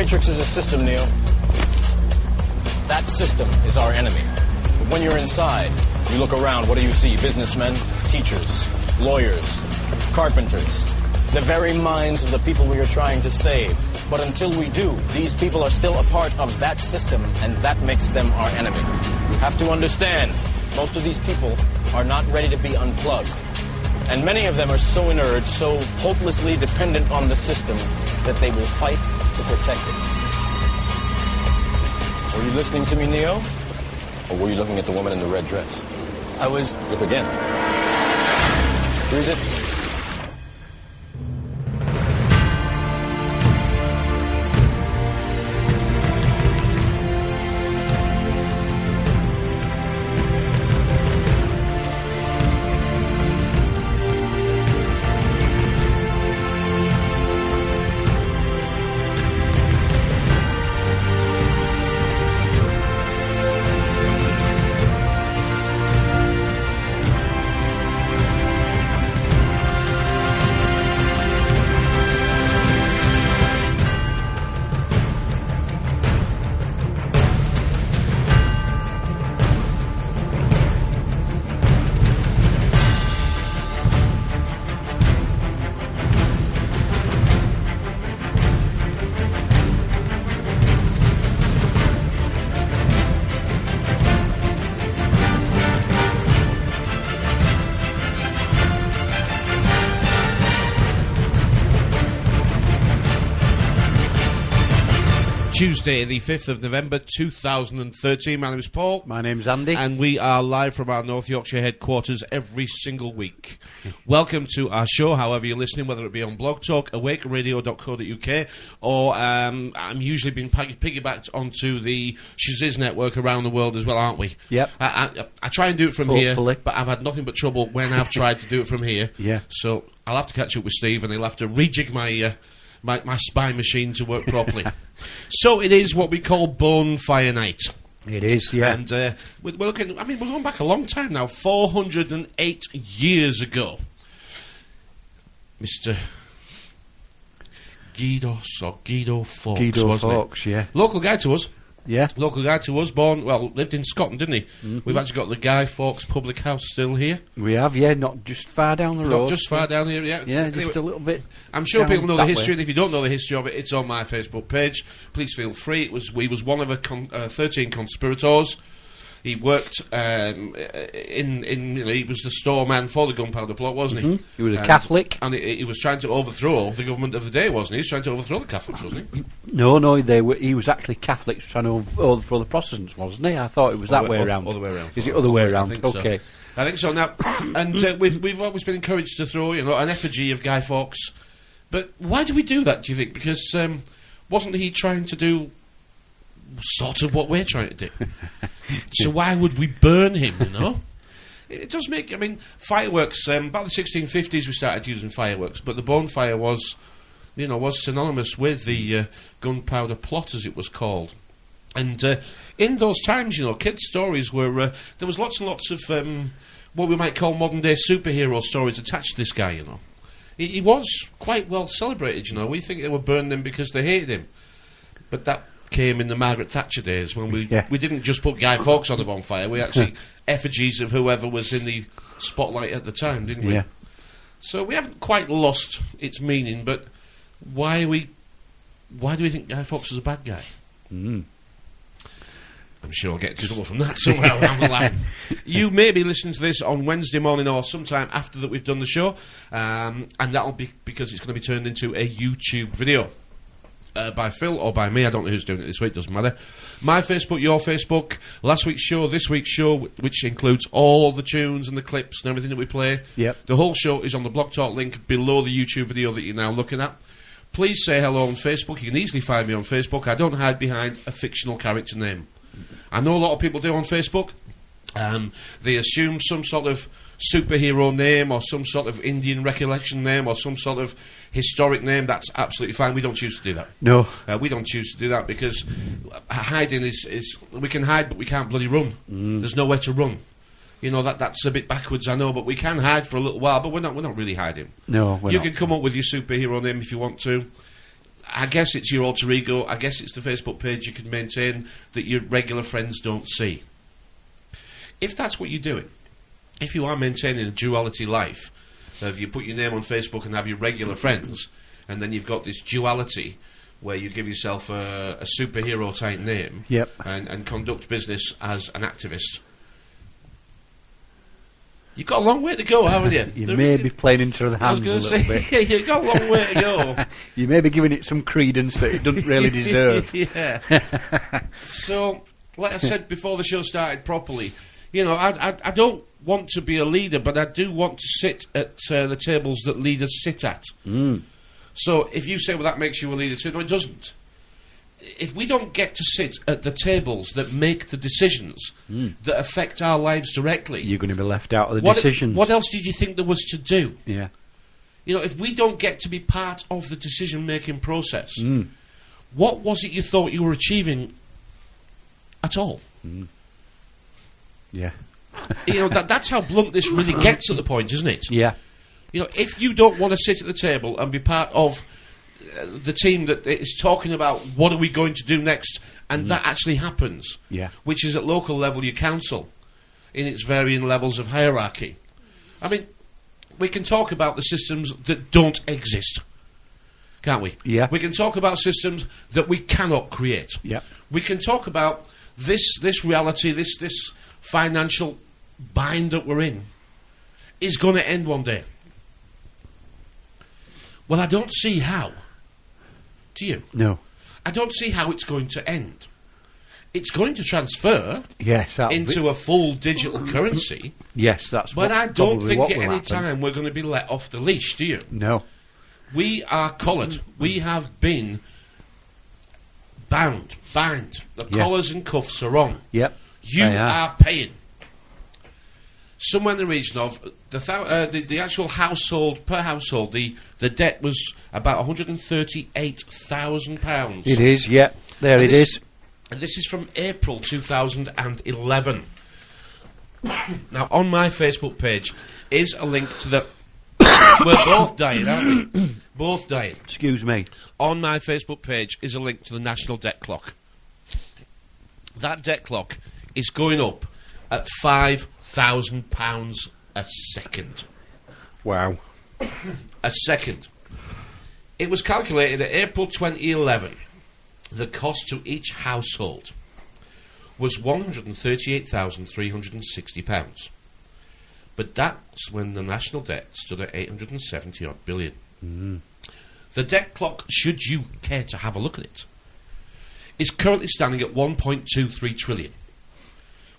Matrix is a system, Neo. That system is our enemy. But when you're inside, you look around, what do you see? Businessmen, teachers, lawyers, carpenters, the very minds of the people we are trying to save. But until we do, these people are still a part of that system, and that makes them our enemy. You have to understand, most of these people are not ready to be unplugged. And many of them are so inert, so hopelessly dependent on the system, that they will fight to protect it. Were you listening to me, Neo? Or were you looking at the woman in the red dress? I was... Look again. Who is it? Tuesday, the 5th of November 2013. My name is Paul. My name's Andy. And we are live from our North Yorkshire headquarters every single week. Welcome to our show, however you're listening, whether it be on Blog Talk, awakeradio.co.uk, or I'm usually being piggybacked onto the Shaziz network around the world as well, aren't we? Yep. I try and do it from here, but I've had nothing but trouble when I've tried to do it from here. Yeah. So I'll have to catch up with Steve, and he'll have to rejig my spy machine to work properly. So it is what we call Bonfire Night. It is, yeah. And we're going back a long time now, 408 years ago. Mr. Guido Fawkes, wasn't Fawkes, it? Yeah. Local guy to us. Yeah. Local guy to us, lived in Scotland, didn't he? Mm-hmm. We've actually got the Guy Fawkes Public House still here. We have, yeah, not just far down the road. Not just far down here, yeah. Yeah, anyway, just a little bit. I'm sure people know the history, way. and if you don't know the history of it, it's on my Facebook page. Please feel free. He was one of 13 conspirators. He worked he was the storeman for the gunpowder plot, wasn't he? He was a Catholic. And he was trying to overthrow the government of the day, wasn't he? He was trying to overthrow the Catholics, wasn't he? No, he was actually Catholics trying to overthrow the Protestants, wasn't he? I thought it was that way around. Other way around. Is it other way around? Okay. I think so now. And we've always been encouraged to throw an effigy of Guy Fawkes. But why do we do that, do you think? Because wasn't he trying to do sort of what we're trying to do? So why would we burn him, It does make, fireworks, about the 1650s we started using fireworks, but the bonfire was synonymous with the gunpowder plot, as it was called. And in those times, kids' stories were, there was lots and lots of what we might call modern-day superhero stories attached to this guy, He was quite well celebrated, We think they were burning him because they hated him. But that came in the Margaret Thatcher days when we didn't just put Guy Fawkes on the bonfire, we actually effigies of whoever was in the spotlight at the time, didn't we? Yeah. So we haven't quite lost its meaning, but why do we think Guy Fawkes is a bad guy? I'm sure I'll get in trouble from that somewhere along the line. You may be listening to this on Wednesday morning or sometime after that we've done the show, and that'll be because it's going to be turned into a YouTube video. By Phil or by me, I don't know who's doing it this week, doesn't matter. My Facebook, your Facebook, last week's show, this week's show, which includes all the tunes and the clips and everything that we play. Yep. The whole show is on the Blog Talk link below the YouTube video that you're now looking at. Please say hello on Facebook. You can easily find me on Facebook. I don't hide behind a fictional character name. I know a lot of people do on Facebook. They assume some sort of superhero name or some sort of Indian recollection name or some sort of historic name. That's absolutely fine. We don't choose to do that. No. We don't choose to do that because hiding is we can hide but we can't bloody run. There's nowhere to run. That's a bit backwards, I know, but we can hide for a little while, but we're not really hiding. No, you can come up with your superhero name if you want to. I guess it's your alter ego. I guess it's the Facebook page you can maintain that your regular friends don't see. If that's what you're doing, if you are maintaining a duality life, if you put your name on Facebook and have your regular friends, and then you've got this duality where you give yourself a superhero type name, yep, and conduct business as an activist, you've got a long way to go, haven't you? You may be playing into the hands a little bit. You've got a long way to go. You may be giving it some credence that it doesn't really deserve. Yeah. So, like I said before the show started properly, you know, I don't want to be a leader, but I do want to sit at the tables that leaders sit at. Mm. So if you say, well, that makes you a leader too, no, it doesn't. If we don't get to sit at the tables that make the decisions that affect our lives directly, you're going to be left out of the decisions. What else did you think there was to do? Yeah. You know, if we don't get to be part of the decision-making process, what was it you thought you were achieving at all? Mm. Yeah. You know, that's how blunt this really gets at the point, isn't it? Yeah. You know, if you don't want to sit at the table and be part of the team that is talking about what are we going to do next, and that actually happens, which is at local level your council, in its varying levels of hierarchy. I mean, we can talk about the systems that don't exist, can't we? Yeah. We can talk about systems that we cannot create. Yeah. We can talk about this reality, this financial bind that we're in is going to end one day. Well, I don't see how. Do you? No. I don't see how it's going to end. It's going to transfer into a full digital currency. Yes, that's but I don't think at any time we're going to be let off the leash, do you? No. We are collared. We have been bound. The collars and cuffs are on. Yep. You are paying. Somewhere in the region of the actual household per household, the debt was about £138,000. It is, yeah. There it is. And this is from April 2011. Now, on my Facebook page is a link to the... We're both dying, aren't we? Both dying. Excuse me. On my Facebook page is a link to the national debt clock. That debt clock is going up at £5,000 a second. Wow. A second. It was calculated at April 2011. The cost to each household was £138,360. But that's when the national debt stood at 870 odd billion. Mm. The debt clock, should you care to have a look at it, is currently standing at 1.23 trillion,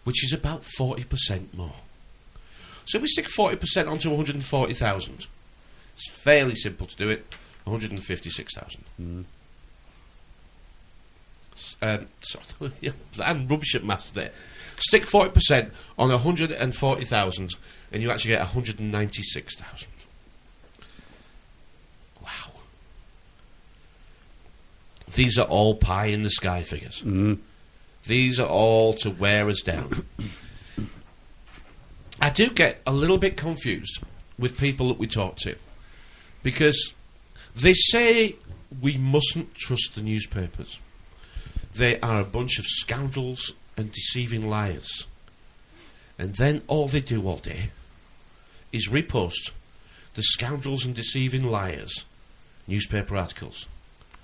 which is about 40% more. So if we stick 40% onto 140,000, it's fairly simple to do it, 156,000. Mm. I'm rubbish at maths today. Stick 40% on 140,000 and you actually get 196,000. Wow. These are all pie in the sky figures. Mm. These are all to wear us down. I do get a little bit confused with people that we talk to, because they say we mustn't trust the newspapers. They are a bunch of scoundrels and deceiving liars. And then all they do all day is repost the scoundrels and deceiving liars newspaper articles.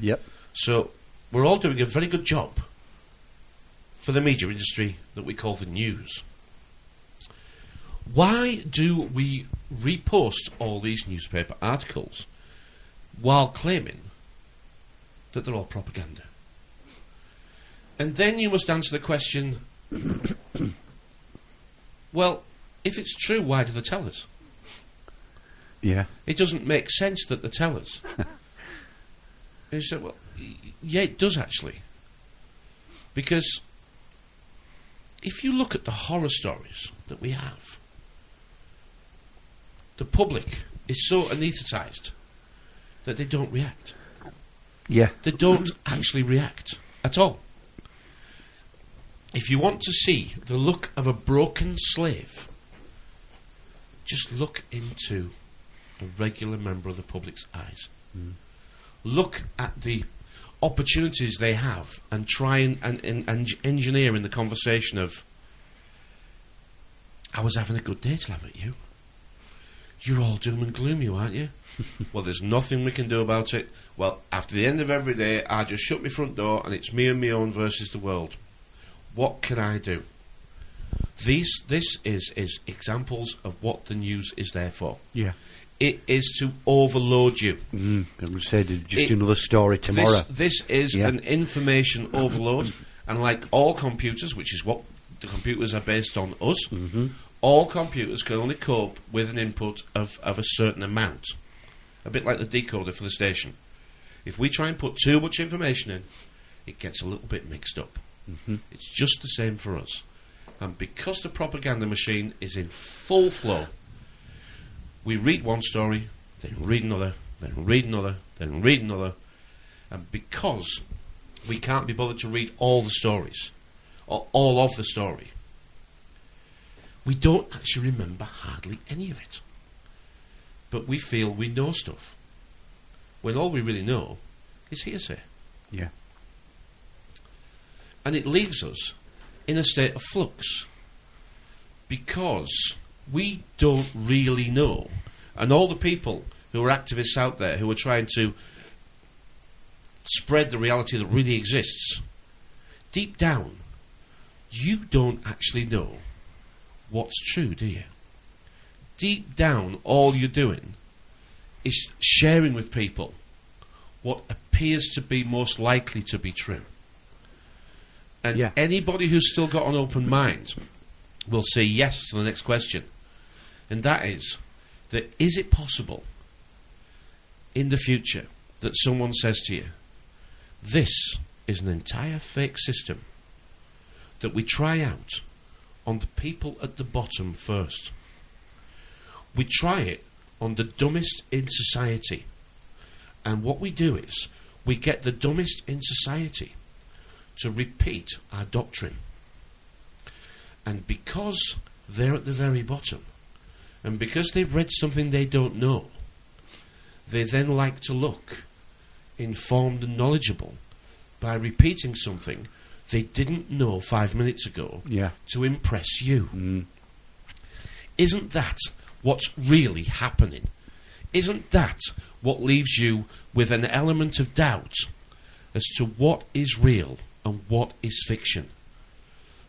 Yep. So we're all doing a very good job for the media industry that we call the news. Why do we repost all these newspaper articles while claiming that they're all propaganda? And then you must answer the question, well, if it's true, why do they tell us? Yeah. It doesn't make sense that they tell us. And you say, well, yeah, it does actually. Because if you look at the horror stories that we have, the public is so anaesthetised that they don't react. Yeah. They don't actually react at all. If you want to see the look of a broken slave, just look into a regular member of the public's eyes. Mm. look at the opportunities they have and try and engineer in the conversation of, I was having a good day till I met you. You're all doom and gloom, you aren't you? Well, there's nothing we can do about it. Well, after the end of every day, I just shut my front door and it's me and my own versus the world. What can I do? This is examples of what the news is there for. Yeah. It is to overload you. And we said just another story tomorrow. This is an information overload, and like all computers, which is what the computers are based on us, all computers can only cope with an input of a certain amount. A bit like the decoder for the station. If we try and put too much information in, it gets a little bit mixed up. It's just the same for us. And because the propaganda machine is in full flow, we read one story, then read another, then read another, then read another, and because we can't be bothered to read all the stories, or all of the story, we don't actually remember hardly any of it. But we feel we know stuff, when all we really know is hearsay. Yeah. And it leaves us in a state of flux, because we don't really know. And all the people who are activists out there who are trying to spread the reality that really exists, deep down, you don't actually know what's true, do you? Deep down, all you're doing is sharing with people what appears to be most likely to be true. And anybody who's still got an open mind will say yes to the next question. And that is it possible in the future that someone says to you, this is an entire fake system that we try out on the people at the bottom first. We try it on the dumbest in society. And what we do is we get the dumbest in society to repeat our doctrine. And because they're at the very bottom, and because they've read something they don't know, they then like to look informed and knowledgeable by repeating something they didn't know 5 minutes ago to impress you. Isn't that what's really happening? Isn't that what leaves you with an element of doubt as to what is real and what is fiction?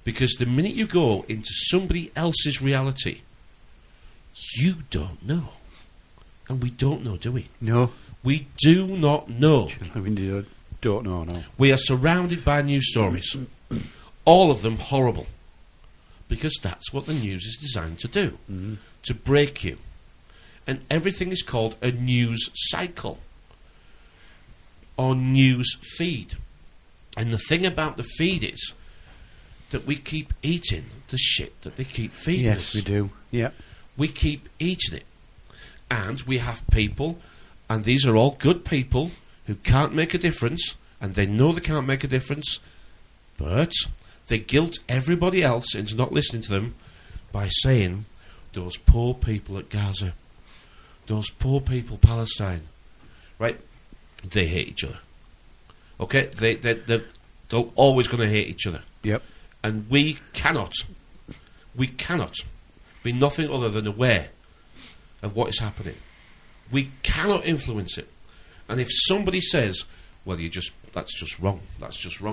Because the minute you go into somebody else's reality, you don't know. And we don't know, do we? No. We do not know. We don't know, no. We are surrounded by news stories. All of them horrible. Because that's what the news is designed to do. To break you. And everything is called a news cycle. Or news feed. And the thing about the feed is that we keep eating the shit that they keep feeding us. Yes, we do. Yeah. We keep eating it. And we have people, and these are all good people, who can't make a difference, and they know they can't make a difference, but they guilt everybody else into not listening to them by saying, those poor people at Gaza, those poor people Palestine, right? They hate each other. Okay? They're always going to hate each other. Yep. And we cannot be nothing other than aware of what is happening. We cannot influence it. And if somebody says, well, that's just wrong,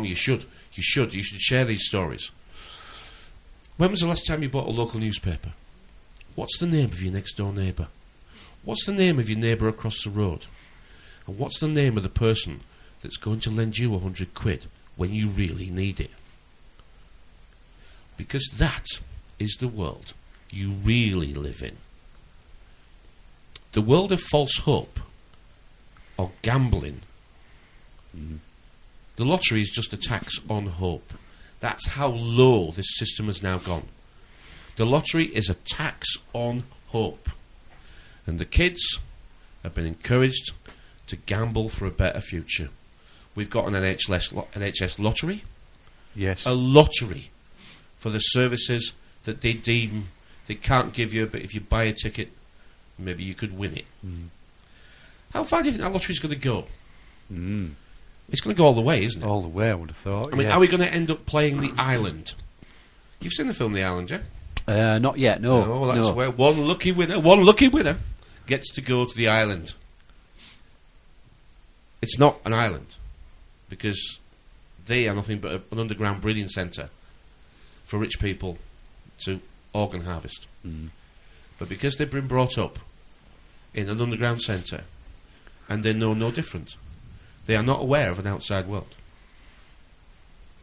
you should share these stories. When was the last time you bought a local newspaper? What's the name of your next door neighbour? What's the name of your neighbour across the road? And what's the name of the person that's going to lend you £100 when you really need it? Because that is the world you really live in. The world of false hope, or gambling. The lottery is just a tax on hope. That's how low this system has now gone. The lottery is a tax on hope. And the kids have been encouraged to gamble for a better future. We've got an NHS lottery. Yes. A lottery for the services that they deem they can't give you, but if you buy a ticket, maybe you could win it. How far do you think that lottery's going to go? It's going to go all the way, isn't it? All the way, I would have thought. I mean, are we going to end up playing The Island? You've seen the film The Island, yeah? Not yet, no. No, that's where one lucky winner gets to go to the island. It's not an island, because they are nothing but an underground breeding centre for rich people to organ harvest. But because they've been brought up in an underground centre, and they know no different, they are not aware of an outside world.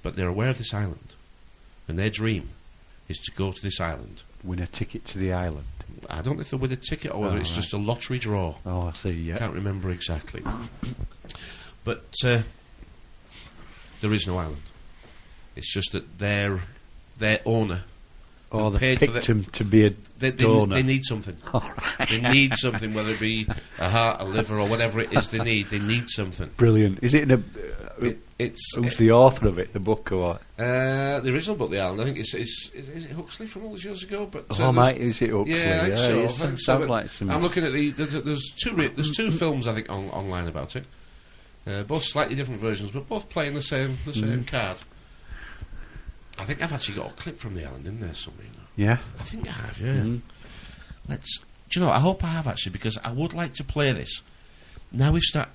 But they're aware of this island, and their dream is to go to this island. Win a ticket to the island. I don't know if they win a ticket or whether it's just a lottery draw. Oh, I see, yeah. Can't remember exactly. But there is no island. It's just that their owner... Oh, they picked him to be a donor. They need something. They need something, whether it be a heart, a liver, or whatever it is they need. They need something. Brilliant. Is it in a... who's the author of it, the book, or what? The original book, The Island, I think is it Huxley from all those years ago? But mate, is it Huxley? Yeah, I think so. Sounds like some... I'm looking at there's two films, I think, online about it. Both slightly different versions, but both playing the same card. I think I've actually got a clip from The Island in there somewhere. Yeah? I think I have, yeah. Do you know, I hope I have actually, because I would like to play this. Now we've started...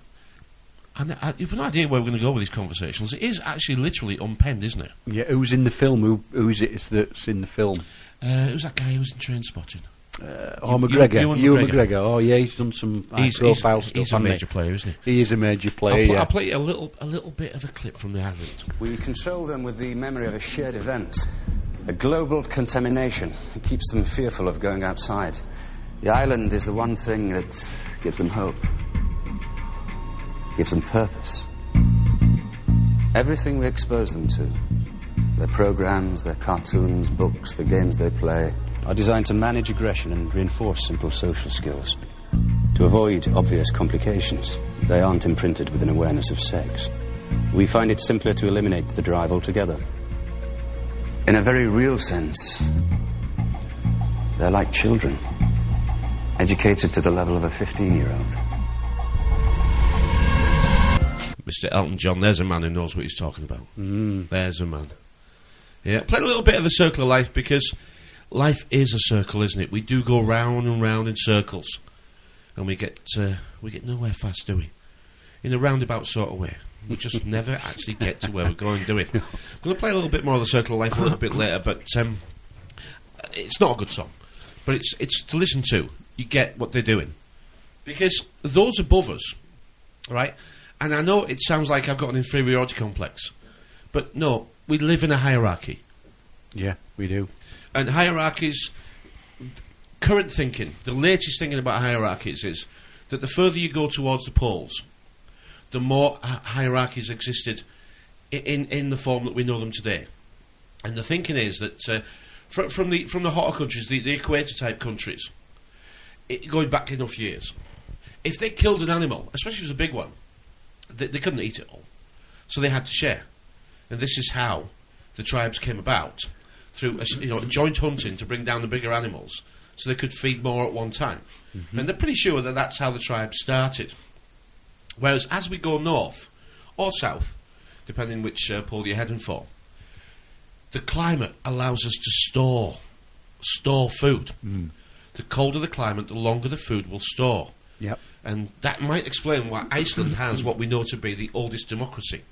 And you've no idea where we're going to go with these conversations. It is actually literally unpenned, isn't it? Yeah, who's in the film? Who is it that's in the film? Who's that guy who was in Trainspotting? McGregor. Ewan McGregor. Oh, yeah, he's done some high-profile stuff. He's a major player, isn't he? He is a major player, I'll play you a little bit of a clip from The Island. We control them with the memory of a shared event, a global contamination. It keeps them fearful of going outside. The island is the one thing that gives them hope, gives them purpose. Everything we expose them to, their programs, their cartoons, books, the games they play, are designed to manage aggression and reinforce simple social skills. To avoid obvious complications, they aren't imprinted with an awareness of sex. We find it simpler to eliminate the drive altogether. In a very real sense, they're like children, educated to the level of a 15-year-old. Mr. Elton John, there's a man who knows what he's talking about. There's a man. Yeah, play a little bit of the circle of life, because life is a circle, isn't it? We do go round and round in circles, and we get nowhere fast, do we? In a roundabout sort of way. We just never actually get to where we're going, do we? I'm going to play a little bit more of the circle of life a little bit later, but it's not a good song. But it's to listen to. You get what they're doing. Because those above us, right? And I know it sounds like I've got an inferiority complex, but no, we live in a hierarchy. Yeah, we do. And hierarchies, current thinking, the latest thinking about hierarchies is that the further you go towards the poles, the more hierarchies existed in the form that we know them today. And the thinking is that from the hotter countries, the equator type countries, going back enough years, if they killed an animal, especially if it was a big one, they couldn't eat it all. So they had to share. And this is how the tribes came about, through joint hunting to bring down the bigger animals so they could feed more at one time. And they're pretty sure that that's how the tribes started. Whereas as we go north or south, depending which pole you're heading for, the climate allows us to store food. The colder the climate, the longer the food will store. Yep. And that might explain why Iceland has what we know to be the oldest democracy.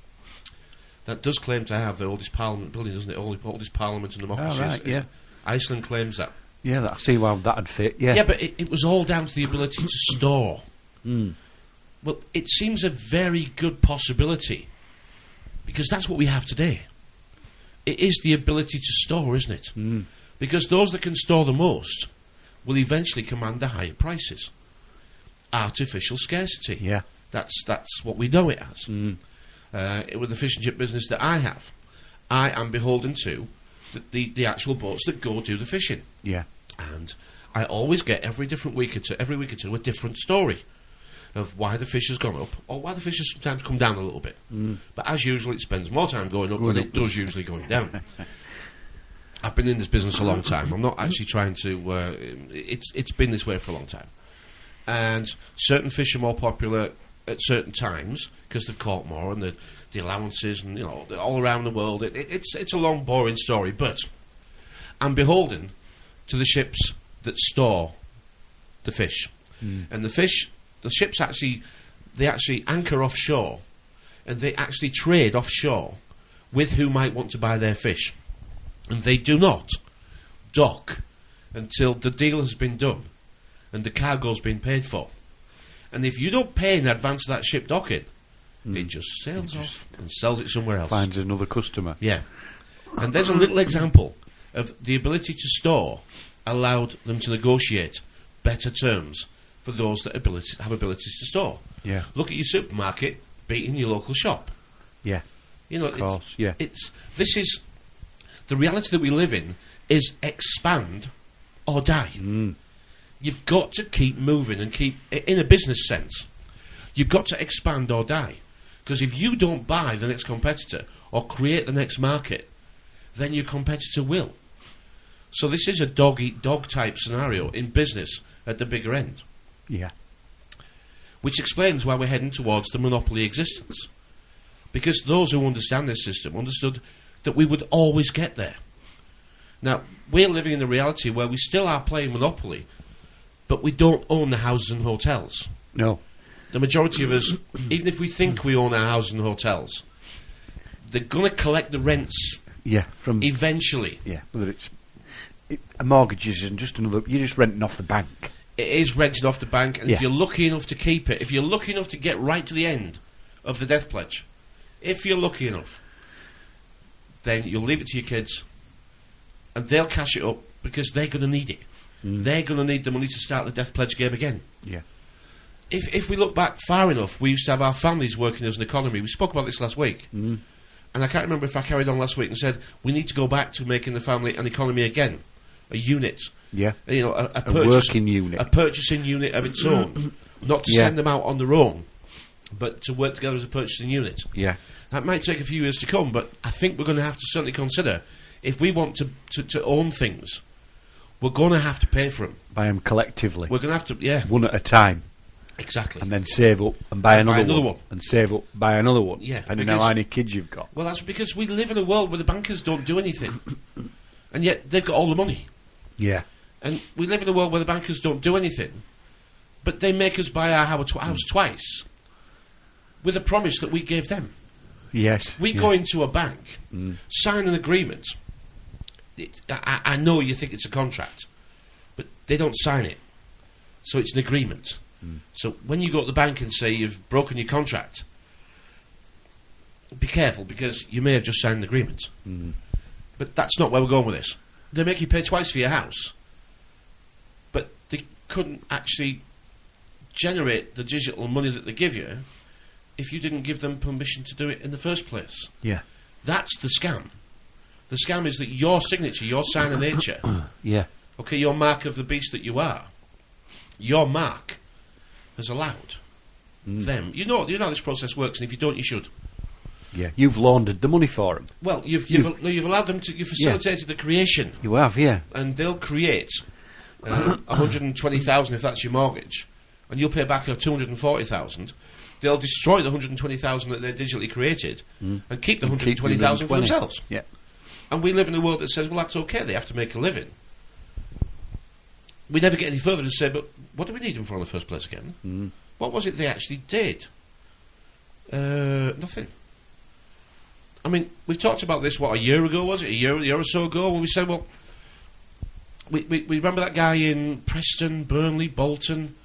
That does claim to have the oldest parliament building, doesn't it? Oldest parliament and democracy. Oh, right, yeah. Iceland claims that. Yeah, I see why that'd fit, yeah. Yeah, but it was all down to the ability to store. Well, it seems a very good possibility, because that's what we have today. It is the ability to store, isn't it? Because those that can store the most will eventually command the higher prices. Artificial scarcity. Yeah. That's what we know it as. With the fish and chip business that I have, I am beholden to the actual boats that go do the fishing. Yeah. And I always get every week or two a different story of why the fish has gone up, or why the fish has sometimes come down a little bit. But as usual, it spends more time going up than it does usually going down. I've been in this business a long time. I'm not actually trying to... it's been this way for a long time. And certain fish are more popular at certain times because they've caught more, and the allowances, and all around the world. It's a long, boring story, but I'm beholden to the ships that store the fish, and the ships actually anchor offshore, and they actually trade offshore with who might want to buy their fish, and they do not dock until the deal has been done and the cargo's been paid for. And if you don't pay in advance of that ship docking, it just sails off and sells it somewhere else. Finds another customer. Yeah. And there's a little example of the ability to store allowed them to negotiate better terms for those that have abilities to store. Yeah. Look at your supermarket beating your local shop. Yeah. Of course, this is the reality that we live in, is expand or die. You've got to keep moving and keep, in a business sense, you've got to expand or die. Because if you don't buy the next competitor or create the next market, then your competitor will. So this is a dog-eat-dog type scenario in business at the bigger end. Yeah. Which explains why we're heading towards the monopoly existence. Because those who understand this system understood that we would always get there. Now, we're living in a reality where we still are playing monopoly, but we don't own the houses and hotels. No. The majority of us, even if we think we own our houses and hotels, they're going to collect the rents eventually. Yeah, whether a mortgage isn't just another... You're just renting off the bank. It is renting off the bank, and if you're lucky enough to keep it, if you're lucky enough to get right to the end of the death pledge, if you're lucky enough, then you'll leave it to your kids, and they'll cash it up because they're going to need it. They're going to need the money to start the death pledge game again. Yeah. If we look back far enough, we used to have our families working as an economy. We spoke about this last week. And I can't remember if I carried on last week and said, we need to go back to making the family an economy again. A unit. Yeah. A working unit. A purchasing unit of its own. Not to send them out on their own, but to work together as a purchasing unit. Yeah. That might take a few years to come, but I think we're going to have to certainly consider, if we want to own things, we're going to have to pay for them. Buy them collectively. We're going to have to, one at a time. Exactly. And then save up and buy another one. And save up, buy another one. Yeah. Depending on how many kids you've got. Well, that's because we live in a world where the bankers don't do anything. And yet they've got all the money. Yeah. And we live in a world where the bankers don't do anything, but they make us buy our house twice with a promise that we gave them. Yes. We go into a bank, sign an agreement. I know you think it's a contract, but they don't sign it. So it's an agreement. So when you go to the bank and say you've broken your contract, be careful, because you may have just signed an agreement. But that's not where we're going with this. They make you pay twice for your house, but they couldn't actually generate the digital money that they give you if you didn't give them permission to do it in the first place. Yeah. That's the scam. The scam is that your signature, your sign of nature, okay, your mark of the beast that you are, your mark has allowed them. You know how this process works, and if you don't, you should. Yeah, you've laundered the money for them. Well, you've allowed them to. You've facilitated the creation. You have, yeah. And they'll create 120,000 if that's your mortgage, and you'll pay back 240,000. They'll destroy the 120,000 that they digitally created and keep the 120,000 for themselves. Yeah. And we live in a world that says, well, that's okay. They have to make a living. We never get any further to say, but what do we need them for in the first place again? What was it they actually did? Nothing. I mean, we've talked about this, a year ago, was it? A year or so ago, when we said, well, we remember that guy in Preston, Burnley, Bolton,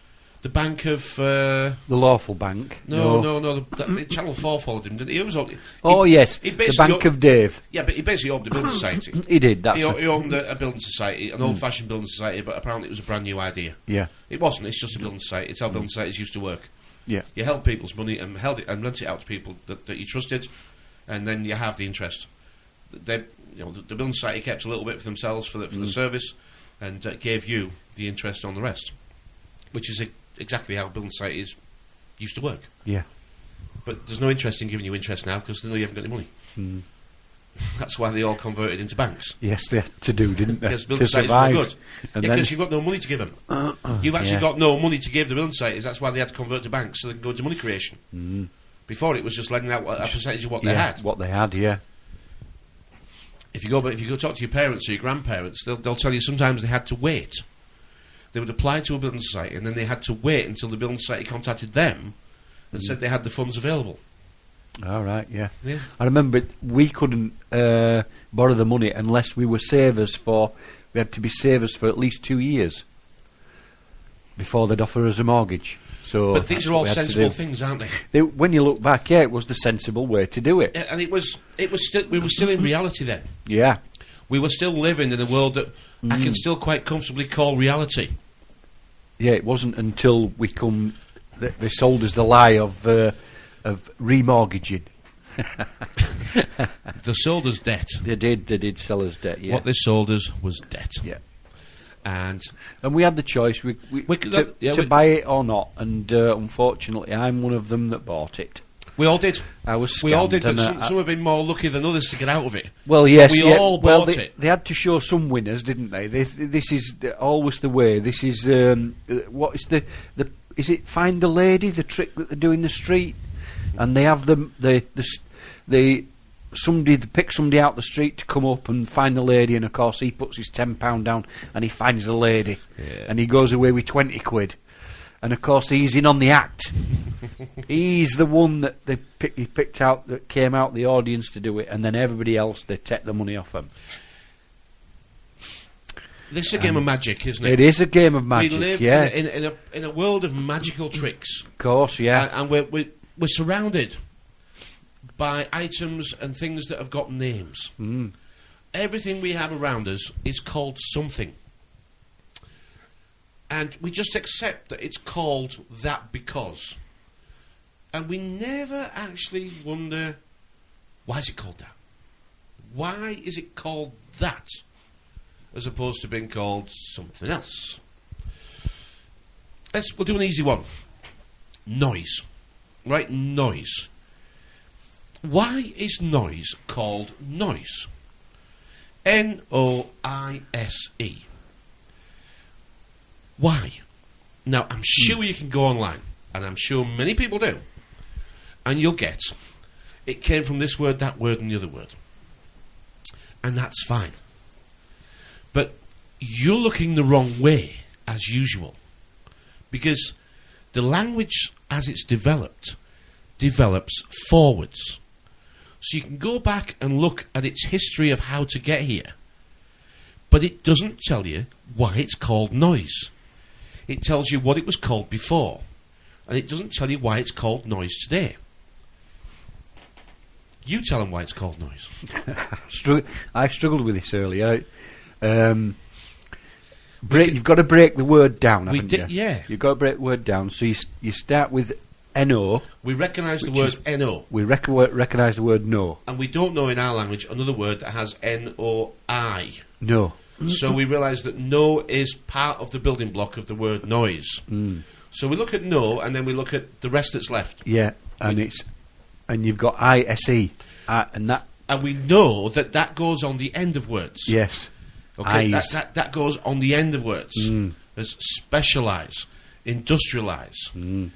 the bank of... the Lawful Bank. No, Channel 4 followed him, didn't he? Yes, the Bank of Dave. Yeah, but he basically owned a building society. He did, that's He owned a building society, an old-fashioned building society, but apparently it was a brand new idea. Yeah. It wasn't, it's just a building society. It's how building societies used to work. Yeah. You held people's money and held it and lent it out to people that you trusted, and then you have the interest. The building society kept a little bit for themselves for the service, and gave you the interest on the rest, which is exactly how building societies used to work. Yeah. But there's no interest in giving you interest now because they know you haven't got any money. That's why they all converted into banks. Yes, they had to do, didn't they? Because To building sites were survive. good. And Because you've got no money to give them. You've actually yeah. got no money to give the building sites. That's why they had to convert to banks so they could go into money creation. Before it was just letting out a percentage of what they had. What they had, yeah. If you go talk to your parents or your grandparents, they'll tell you sometimes they had to wait. They would apply to a building society and then they had to wait until the building society contacted them and said they had the funds available. All right, yeah. Yeah. I remember we couldn't borrow the money unless we were savers we had to be savers for at least 2 years before they'd offer us a mortgage. So But these are all sensible things, aren't they? When you look back, yeah, it was the sensible way to do it. And we were still in reality then. Yeah. We were still living in a world that I can still quite comfortably call reality. Yeah, it wasn't until they sold us the lie of remortgaging. They sold us debt. They did sell us debt, yeah. What they sold us was debt. Yeah. And we had the choice to buy it or not, and unfortunately I'm one of them that bought it. We all did. I was scammed. We all did, but some have been more lucky than others to get out of it. Well, yes, we all bought it. They had to show some winners, didn't they? This is always the way. This is what is the is it Find the Lady, the trick that they do in the street, and they have they pick somebody out the street to come up and find the lady, and of course he puts his £10 down and he finds the lady, and he goes away with 20 quid, and of course he's in on the act. He's the one that he picked out, that came out the audience to do it, and then everybody else, they take the money off him. This is a game of magic, isn't it? It is a game of magic. We live yeah. in a world of magical tricks. Of course, yeah. And we're surrounded by items and things that have got names. Everything we have around us is called something. And we just accept that it's called that because. And we never actually wonder, why is it called that? Why is it called that? As opposed to being called something else. We'll do an easy one. Noise. Right, noise. Why is noise called noise? Noise. Why? Now, I'm sure you can go online, and I'm sure many people do, and you'll get it came from this word, that word, and the other word. And that's fine. But you're looking the wrong way, as usual, because the language, as it's develops forwards. So you can go back and look at its history of how to get here, but it doesn't tell you why it's called noise. It tells you what it was called before, and it doesn't tell you why it's called noise today. You tell them why it's called noise. I struggled with this earlier. You've got to break the word down, haven't you? Yeah. You've got to break the word down. So you start with N-O. We recognise the word N-O. We recognise the word no. And we don't know in our language another word that has N-O-I. No. So we realise that no is part of the building block of the word noise. So we look at no, and then we look at the rest that's left. Yeah, and you've got I-S-E. And we know that goes on the end of words. Yes. Okay, that goes on the end of words. As specialise, industrialise.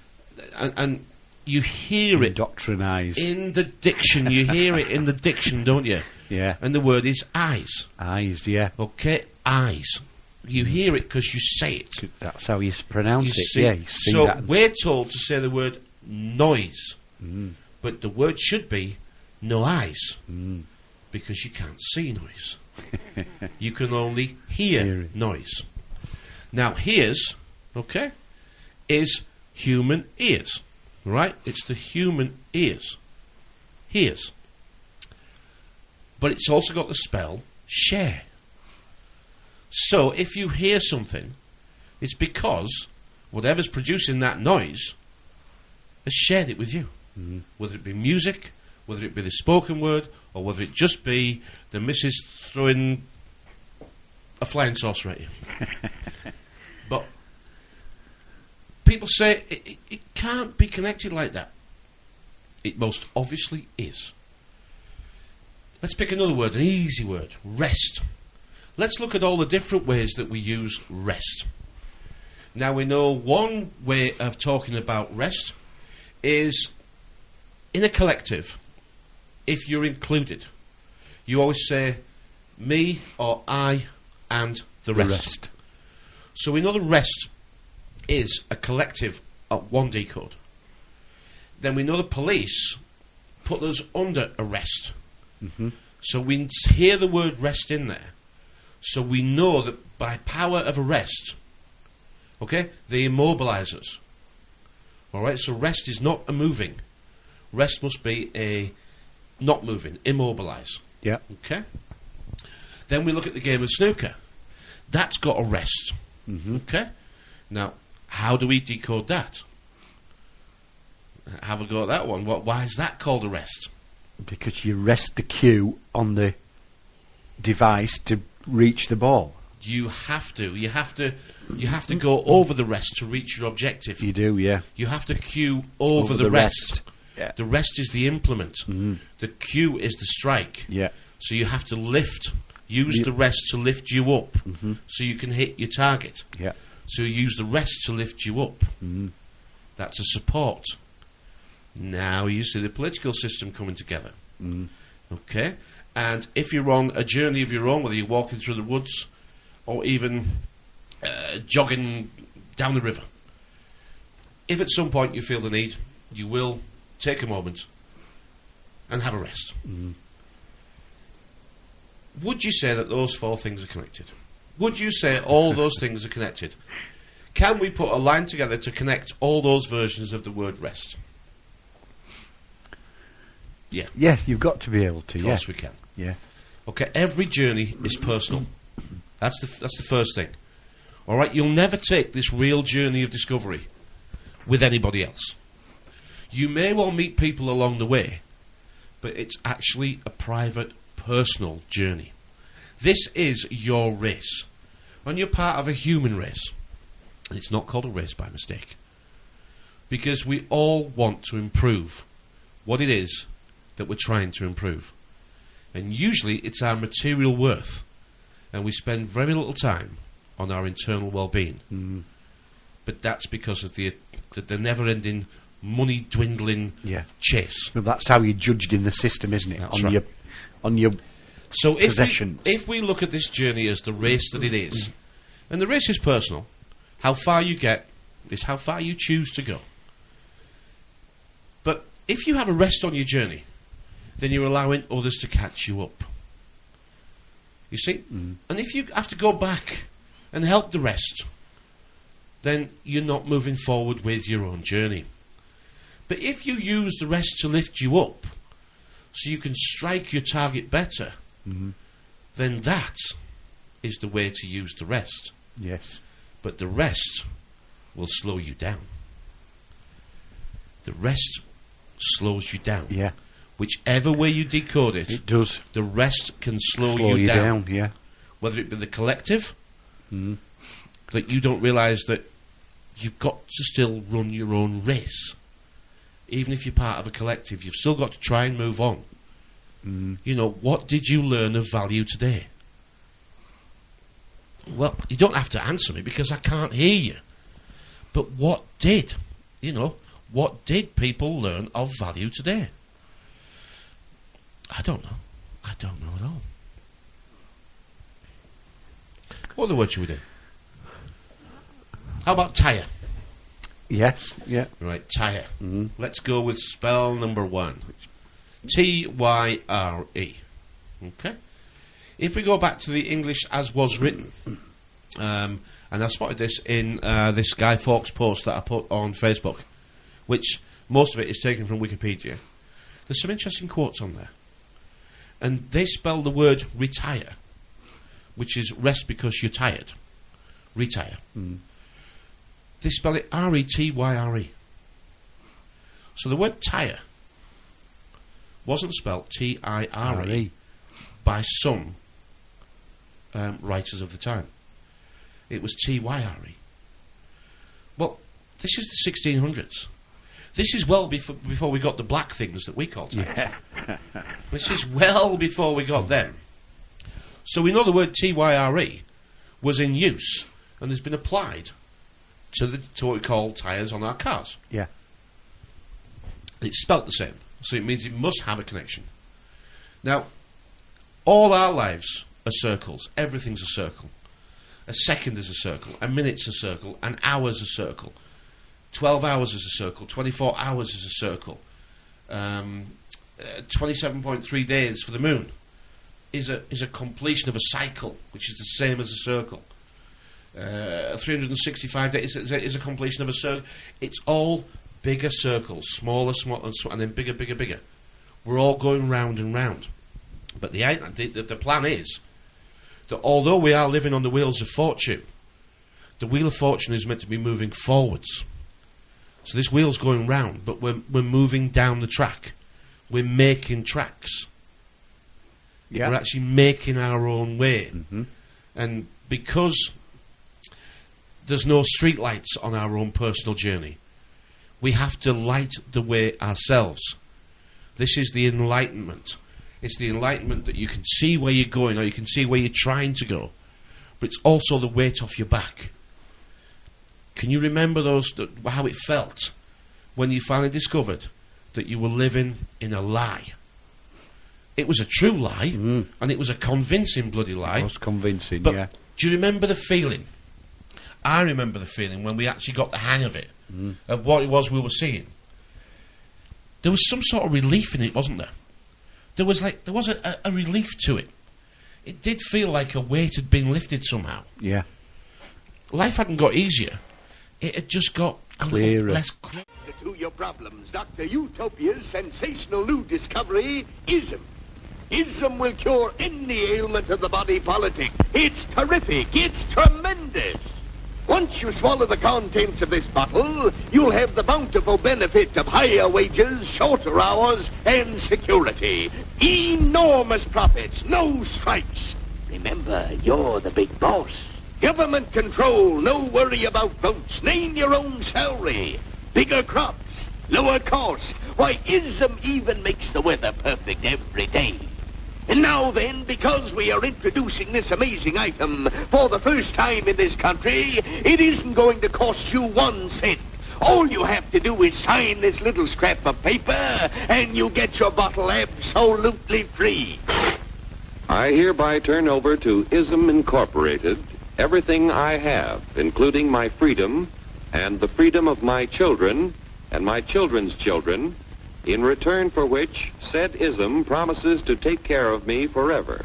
And you hear it. Indoctrinise. In the diction. You hear it in the diction, don't you? Yeah. And the word is eyes. Eyes, yeah. Okay, eyes. You hear it because you say it. That's how you pronounce it. See, yeah. You see so that. we're told to say the word noise. But the word should be no eyes. Because you can't see noise. You can only hear noise. Now, here's, okay, is human ears. Right? It's the human ears. Hears. But it's also got the spell share. So if you hear something, it's because whatever's producing that noise has shared it with you. Whether it be music, whether it be the spoken word, or whether it just be the missus throwing a flying saucer at you. But people say it can't be connected like that. It most obviously is. Let's pick another word, an easy word, rest. Let's look at all the different ways that we use rest. Now we know one way of talking about rest is in a collective, if you're included. You always say me or I and the rest. So we know the rest is a collective at one decode. Then we know the police put us under arrest. So we hear the word rest in there. So we know that by power of arrest, okay, they immobilise us. Alright, so rest is not a moving. Rest must be a not moving, immobilise. Yeah. Okay? Then we look at the game of snooker. That's got a rest. Okay? Now, how do we decode that? Have a go at that one. Why is that called a rest? Because you rest the cue on the device to reach the ball. You have to go over the rest to reach your objective. You do, yeah. You have to cue over the rest. Yeah. The rest is the implement. The cue is the strike. Yeah. So you have to use the rest to lift you up so you can hit your target. Yeah. So you use the rest to lift you up. That's a support. Now you see the political system coming together. Okay? And if you're on a journey of your own, whether you're walking through the woods or even jogging down the river, if at some point you feel the need, you will take a moment and have a rest. Would you say that those four things are connected? Would you say all those things are connected? Can we put a line together to connect all those versions of the word rest? Yeah. Yeah, you've got to be able to. Of course we can. Yeah. Okay, every journey is personal. That's the first thing. All right, you'll never take this real journey of discovery with anybody else. You may well meet people along the way, but it's actually a private, personal journey. This is your race, and you're part of a human race. And it's not called a race by mistake, because we all want to improve what it is that we're trying to improve. And usually it's our material worth, and we spend very little time on our internal well-being. But that's because of the never-ending money dwindling chase. Well, that's how you're judged in the system, isn't it? That's On your so possessions. if we look at this journey as the race that it is, and the race is personal, how far you get is how far you choose to go. But if you have a rest on your journey, then you're allowing others to catch you up. You see? And if you have to go back and help the rest, then you're not moving forward with your own journey. But if you use the rest to lift you up, so you can strike your target better, then that is the way to use the rest. Yes. But the rest will slow you down. The rest slows you down. Yeah. Whichever way you decode it, It does. the rest can slow Slow you down. Yeah. Whether it be the collective, that you don't realise that you've got to still run your own race. Even if you're part of a collective, you've still got to try and move on. You know, what did you learn of value today? Well, you don't have to answer me because I can't hear you. But what did people learn of value today? I don't know. I don't know at all. What other word should we do? How about tyre? Yes. Yeah. Right, tyre. Let's go with spell number 1. Tyre. Okay? If we go back to the English as was written, and I spotted this in this Guy Fawkes post that I put on Facebook, which most of it is taken from Wikipedia, there's some interesting quotes on there. And they spell the word retire, which is rest because you're tired. Retire. They spell it R-E-T-Y-R-E. So the word tyre wasn't spelt T-I-R-E by some writers of the time. It was T-Y-R-E. Well, this is the 1600s. This is well before we got the black things that we call tires. Yeah. This is well before we got them. So we know the word TYRE was in use and has been applied to what we call tyres on our cars. Yeah. It's spelt the same, so it means it must have a connection. Now, all our lives are circles. Everything's a circle. A second is a circle. A minute's a circle. An hour's a circle. 12 hours is a circle. 24 hours is a circle. 27.3 days for the moon is a completion of a cycle, which is the same as a circle. 365 days is a completion of a circle. It's all bigger circles, smaller, and then bigger, bigger, bigger. We're all going round and round. But the plan is that although we are living on the wheels of fortune, the wheel of fortune is meant to be moving forwards. So this wheel's going round, but we're moving down the track. We're making tracks. Yeah. We're actually making our own way. Mm-hmm. And because there's no street lights on our own personal journey, we have to light the way ourselves. This is the enlightenment. It's the enlightenment that you can see where you're going, or you can see where you're trying to go, but it's also the weight off your back. Can you remember how it felt when you finally discovered that you were living in a lie? It was a true lie, and it was a convincing bloody lie. It was convincing, but yeah. Do you remember the feeling? I remember the feeling when we actually got the hang of it, of what it was we were seeing. There was some sort of relief in it, wasn't there? There was a relief to it. It did feel like a weight had been lifted somehow. Yeah. Life hadn't got easier. It had just got clearer. Less to your problems, Dr. Utopia's sensational new discovery, ism. Ism will cure any ailment of the body politic. It's terrific. It's tremendous. Once you swallow the contents of this bottle, you'll have the bountiful benefit of higher wages, shorter hours, and security. Enormous profits, no strikes. Remember, you're the big boss. Government control, no worry about votes. Name your own salary. Bigger crops, lower costs. Why, ISM even makes the weather perfect every day. And now then, because we are introducing this amazing item for the first time in this country, it isn't going to cost you 1 cent. All you have to do is sign this little scrap of paper, and you get your bottle absolutely free. I hereby turn over to ISM Incorporated everything I have, including my freedom and the freedom of my children and my children's children, in return for which said ISM promises to take care of me forever.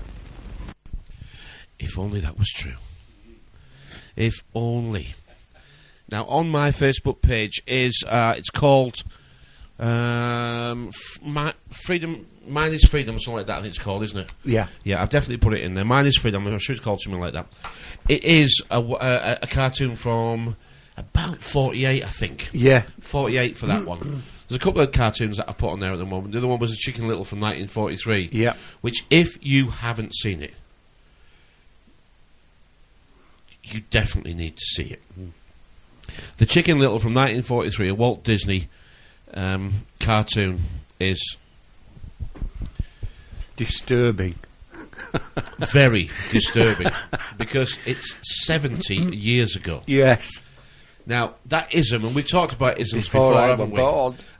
If only that was true. If only. Now, on my Facebook page is, it's called Freedom, Mine is Freedom, or something like that, I think it's called, isn't it? Yeah. Yeah, I've definitely put it in there. Mine is Freedom, I'm sure it's called something like that. It is a cartoon from about 48, I think. Yeah. 48 for that one. There's a couple of cartoons that I put on there at the moment. The other one was a Chicken Little from 1943. Yeah. Which, if you haven't seen it, you definitely need to see it. The Chicken Little from 1943, a Walt Disney cartoon, is disturbing. Very disturbing. Because it's 70 years ago. Yes. Now, that ism, and we've talked about isms before, haven't we?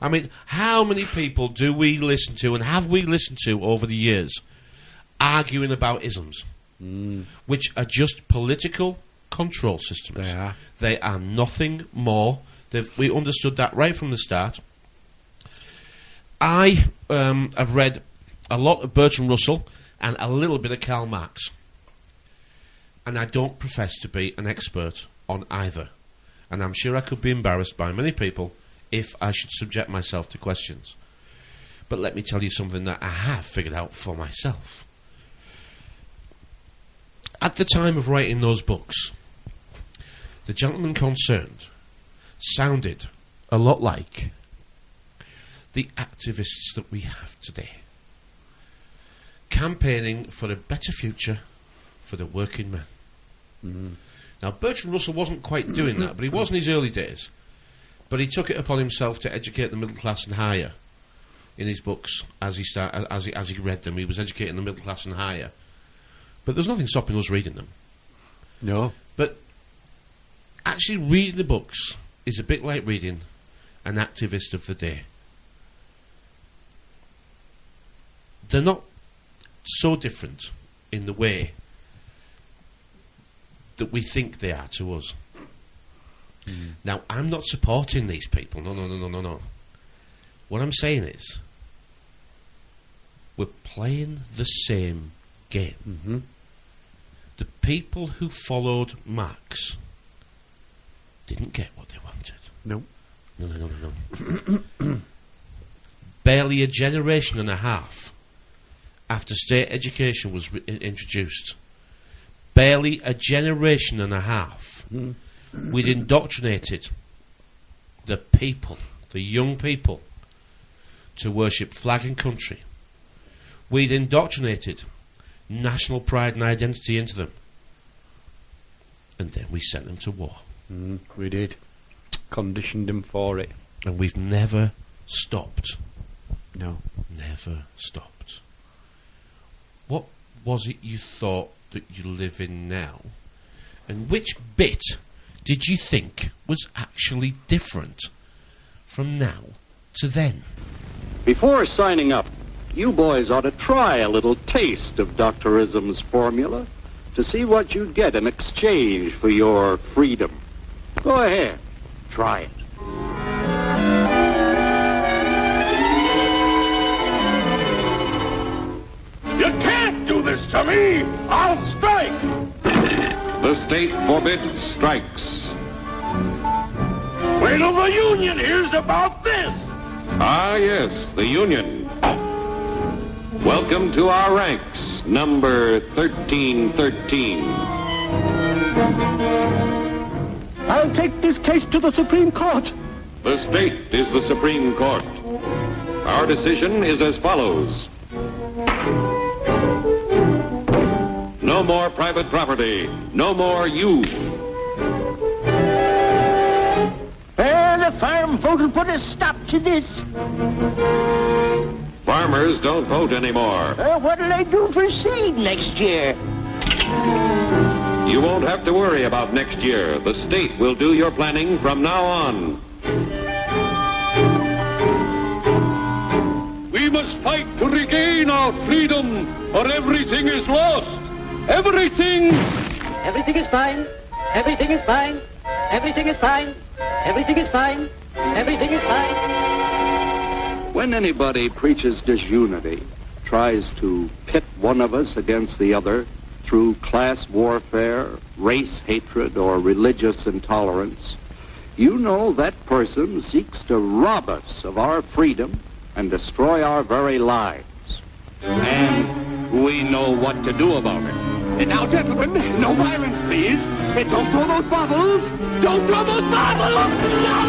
I mean, how many people do we listen to, and have we listened to over the years, arguing about isms, which are just political control systems? They are nothing more. We understood that right from the start. I have read a lot of Bertrand Russell and a little bit of Karl Marx, and I don't profess to be an expert on either. And I'm sure I could be embarrassed by many people if I should subject myself to questions. But let me tell you something that I have figured out for myself. At the time of writing those books, the gentleman concerned sounded a lot like the activists that we have today, campaigning for a better future for the working man. Now, Bertrand Russell wasn't quite doing that, but he was in his early days. But he took it upon himself to educate the middle class and higher in his books as he read them. He was educating the middle class and higher. But there's nothing stopping us reading them. No. But actually reading the books is a bit like reading an activist of the day. They're not so different in the way that we think they are to us. Now, I'm not supporting these people. No. What I'm saying is, we're playing the same game. Mm-hmm. The people who followed Marx didn't get what they wanted. No. No. Barely a generation and a half after state education was introduced, barely a generation and a half, we'd indoctrinated the people, the young people, to worship flag and country. We'd indoctrinated national pride and identity into them. And then we sent them to war. We did. Conditioned them for it. And we've never stopped. No. Never stopped. What was it you thought that you live in now? And which bit did you think was actually different from now to then? Before signing up, you boys ought to try a little taste of Dr. Ism's formula to see what you'd get in exchange for your freedom. Go ahead. Try it. You can't do this to me! I'll strike! The state forbids strikes. Wait till the Union hears about this! Ah, yes, the Union. Welcome to our ranks, number 1313. I'll take this case to the Supreme Court. The state is the Supreme Court. Our decision is as follows. No more private property. No more you. The farm vote will put a stop to this. Farmers don't vote anymore. What'll they do for seed next year? You won't have to worry about next year. The state will do your planning from now on. We must fight to regain our freedom, or everything is lost. Everything! Everything is fine. Everything is fine. Everything is fine. Everything is fine. Everything is fine. When anybody preaches disunity, tries to pit one of us against the other through class warfare, race hatred, or religious intolerance, you know that person seeks to rob us of our freedom and destroy our very lives. And we know what to do about it. Now, gentlemen, no violence, please. Don't throw those bottles. Don't throw those bottles! No!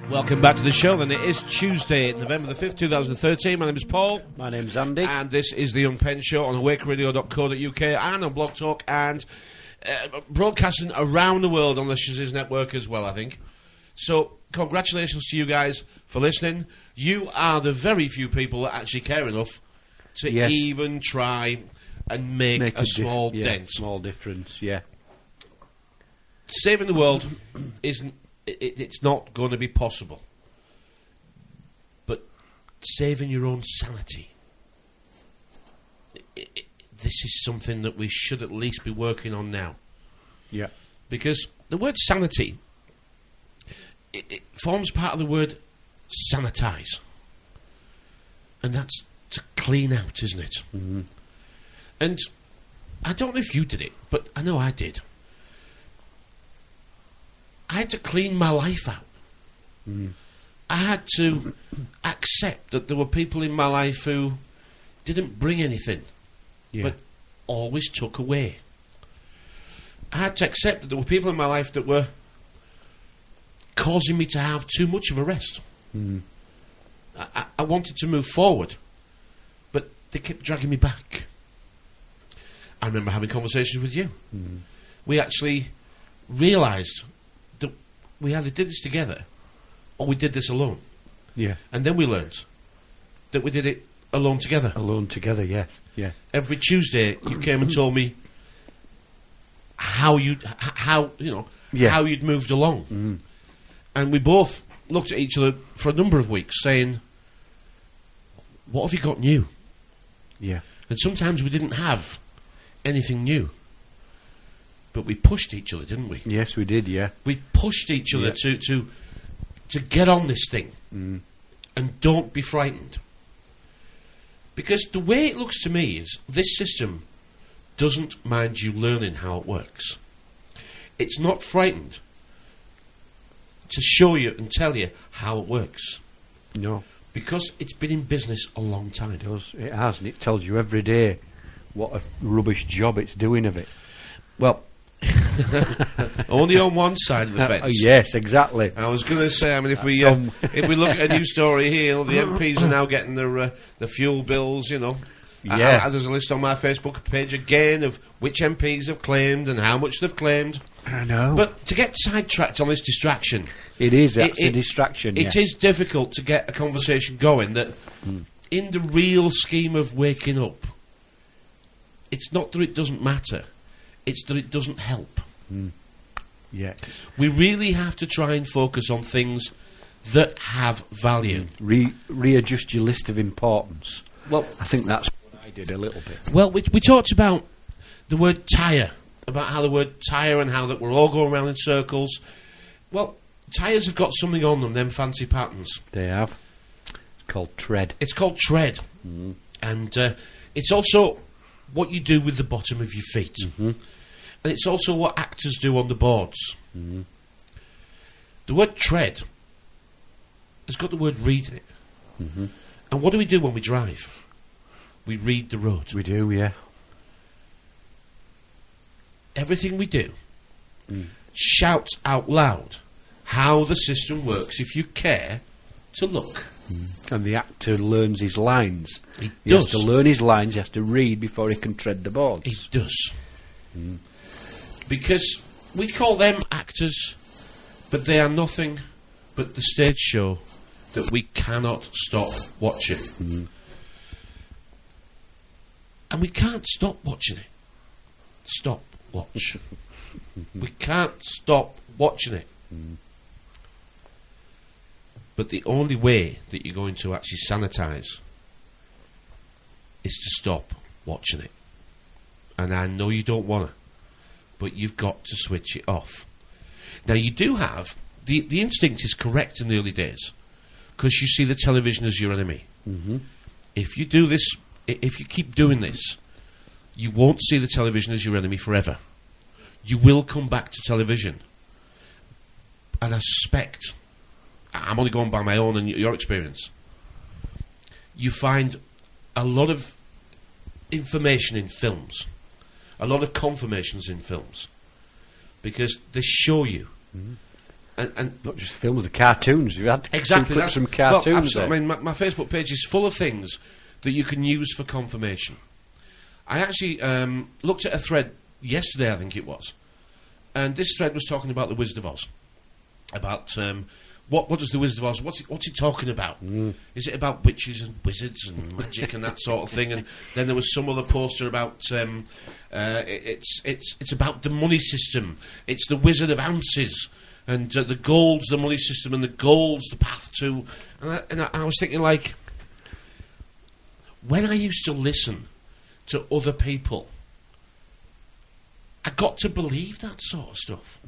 Welcome back to the show, and it is Tuesday, November the 5th, 2013. My name is Paul. My name's Andy. And this is the Unpenned Show on awakeradio.co.uk and on Blog Talk, and broadcasting around the world on the Shazziz network as well, I think. So, congratulations to you guys for listening. You are the very few people that actually care enough to even try and make a small dent. Small difference, yeah. Saving the world isn't... It's not going to be possible. But saving your own sanity... this is something that we should at least be working on now. Yeah. Because the word sanity... It forms part of the word sanitize. And that's to clean out, isn't it? Mm-hmm. And I don't know if you did it, but I know I did. I had to clean my life out. Mm. I had to accept that there were people in my life who didn't bring anything, but always took away. I had to accept that there were people in my life that were causing me to have too much of a rest. Mm. I wanted to move forward, but they kept dragging me back. I remember having conversations with you. we actually realised that we either did this together or we did this alone. Yeah. And then we learned that we did it alone together. Alone together, yes. Yeah. Every Tuesday, you came and told me how you'd moved along. Mm. And we both looked at each other for a number of weeks saying, what have you got new? Yeah. And sometimes we didn't have anything new. But we pushed each other, didn't we? Yes, we did, yeah. We pushed each other to get on this thing. Mm. And don't be frightened. Because the way it looks to me is this system doesn't mind you learning how it works. It's not frightened to show you and tell you how it works. No. Because it's been in business a long time. It has, and it tells you every day what a rubbish job it's doing of it. Well, only on one side of the fence. Yes, exactly. I was going to say, I mean, if we look at a news story here, the MPs are now getting their fuel bills, you know. Yeah. There's a list on my Facebook page again of which MPs have claimed and how much they've claimed. I know. But to get sidetracked on this distraction... It is, it's a distraction, It is difficult to get a conversation going that, in the real scheme of waking up, it's not that it doesn't matter, it's that it doesn't help. Mm. Yeah. We really have to try and focus on things that have value. Readjust your list of importance. Well, I think that's what I did a little bit. Well, we talked about the word tyre, about how the word tyre and how that we're all going around in circles. Well, tyres have got something on them fancy patterns. They have. It's called tread. It's called tread. Mm. And it's also what you do with the bottom of your feet. Mm-hmm. And it's also what actors do on the boards. Mm-hmm. The word tread has got the word read in it. Mm-hmm. And what do we do when we drive? We read the road. We do, yeah. Everything we do shouts out loud how the system works if you care to look. And the actor learns his lines. He has to learn his lines, he has to read before he can tread the boards. He does. Because we call them actors, but they are nothing but the stage show that we cannot stop watching. And we can't stop watching it. Stop watch. We can't stop watching it. But the only way that you're going to actually sanitise is to stop watching it. And I know you don't want to, but you've got to switch it off. Now, you do have... The instinct is correct in the early days, because you see the television as your enemy. Mm-hmm. If you do this... If you keep doing this, you won't see the television as your enemy forever. You will come back to television. And I suspect... I'm only going by my own and your experience. You find a lot of information in films, a lot of confirmations in films, because they show you, and not just films, the cartoons. You've had exactly some cartoons. Well, I mean, my Facebook page is full of things that you can use for confirmation. I actually looked at a thread yesterday, I think it was, and this thread was talking about the Wizard of Oz, about. What does the Wizard of Oz? What's he talking about? Is it about witches and wizards and magic and that sort of thing? And then there was some other poster about it's about the money system. It's the Wizard of Ounces, and the gold's the money system, and the gold's the path to. And I was thinking, like, when I used to listen to other people, I got to believe that sort of stuff.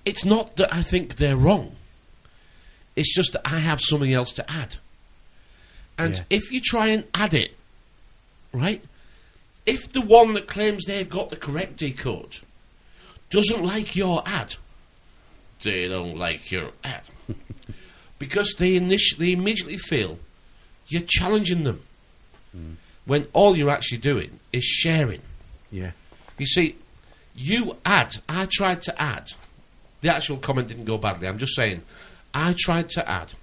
It's not that I think they're wrong. It's just that I have something else to add. And if you try and add it, right? If the one that claims they've got the correct decode doesn't like your ad, they don't like your ad. Because they immediately feel you're challenging them. When all you're actually doing is sharing. Yeah. You see, I tried to add... The actual comment didn't go badly. I'm just saying, I tried to add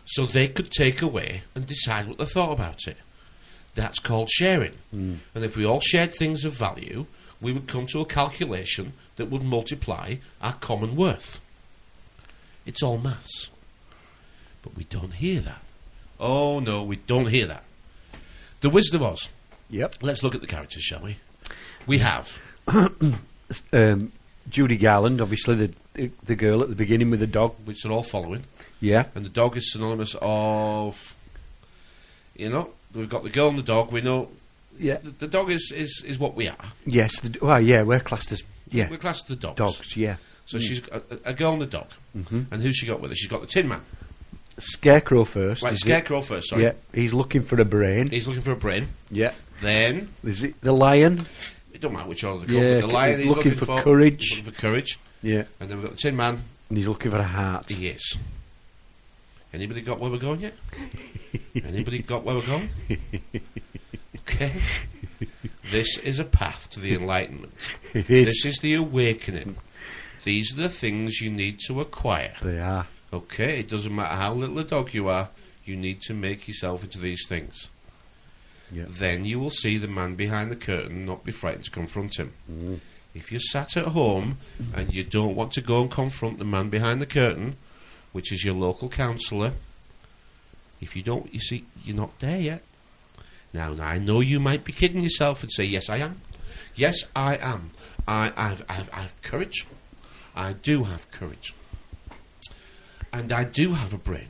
so they could take away and decide what they thought about it. That's called sharing. And if we all shared things of value, we would come to a calculation that would multiply our common worth. It's all maths. But we don't hear that. Oh, no, we don't hear that. The Wizard of Oz. Yep. Let's look at the characters, shall we? We have... Judy Garland, obviously the girl at the beginning with the dog. Which they're all following. Yeah. And the dog is synonymous of... You know, we've got the girl and the dog. We know... Yeah. The dog is what we are. Yes. We're classed as... Yeah. We're classed as the dogs. Dogs, yeah. So she's a girl and a dog. And who's she got with her? She's got the Tin Man. Scarecrow first. Right, Scarecrow first, sorry. Yeah. He's looking for a brain. He's looking for a brain. Yeah. Then... Is it the lion? It don't matter which order they Yeah, come. The lion he's looking for courage. He's looking for courage. Yeah. And then we've got the Tin Man. And he's looking for a heart. He is. Anybody got where we're going yet? Anybody got where we're going? Okay. This is a path to the Enlightenment. It is. This is the awakening. These are the things you need to acquire. They are. Okay, it doesn't matter how little a dog you are, you need to make yourself into these things. Yeah. Then you will see the man behind the curtain and not be frightened to confront him. If you're sat at home and you don't want to go and confront the man behind the curtain, which is your local counsellor, if you don't, you see, you're not there yet. Now, I know you might be kidding yourself and say, yes, I am. Yes, I am. I have courage. I do have courage. And I do have a brain.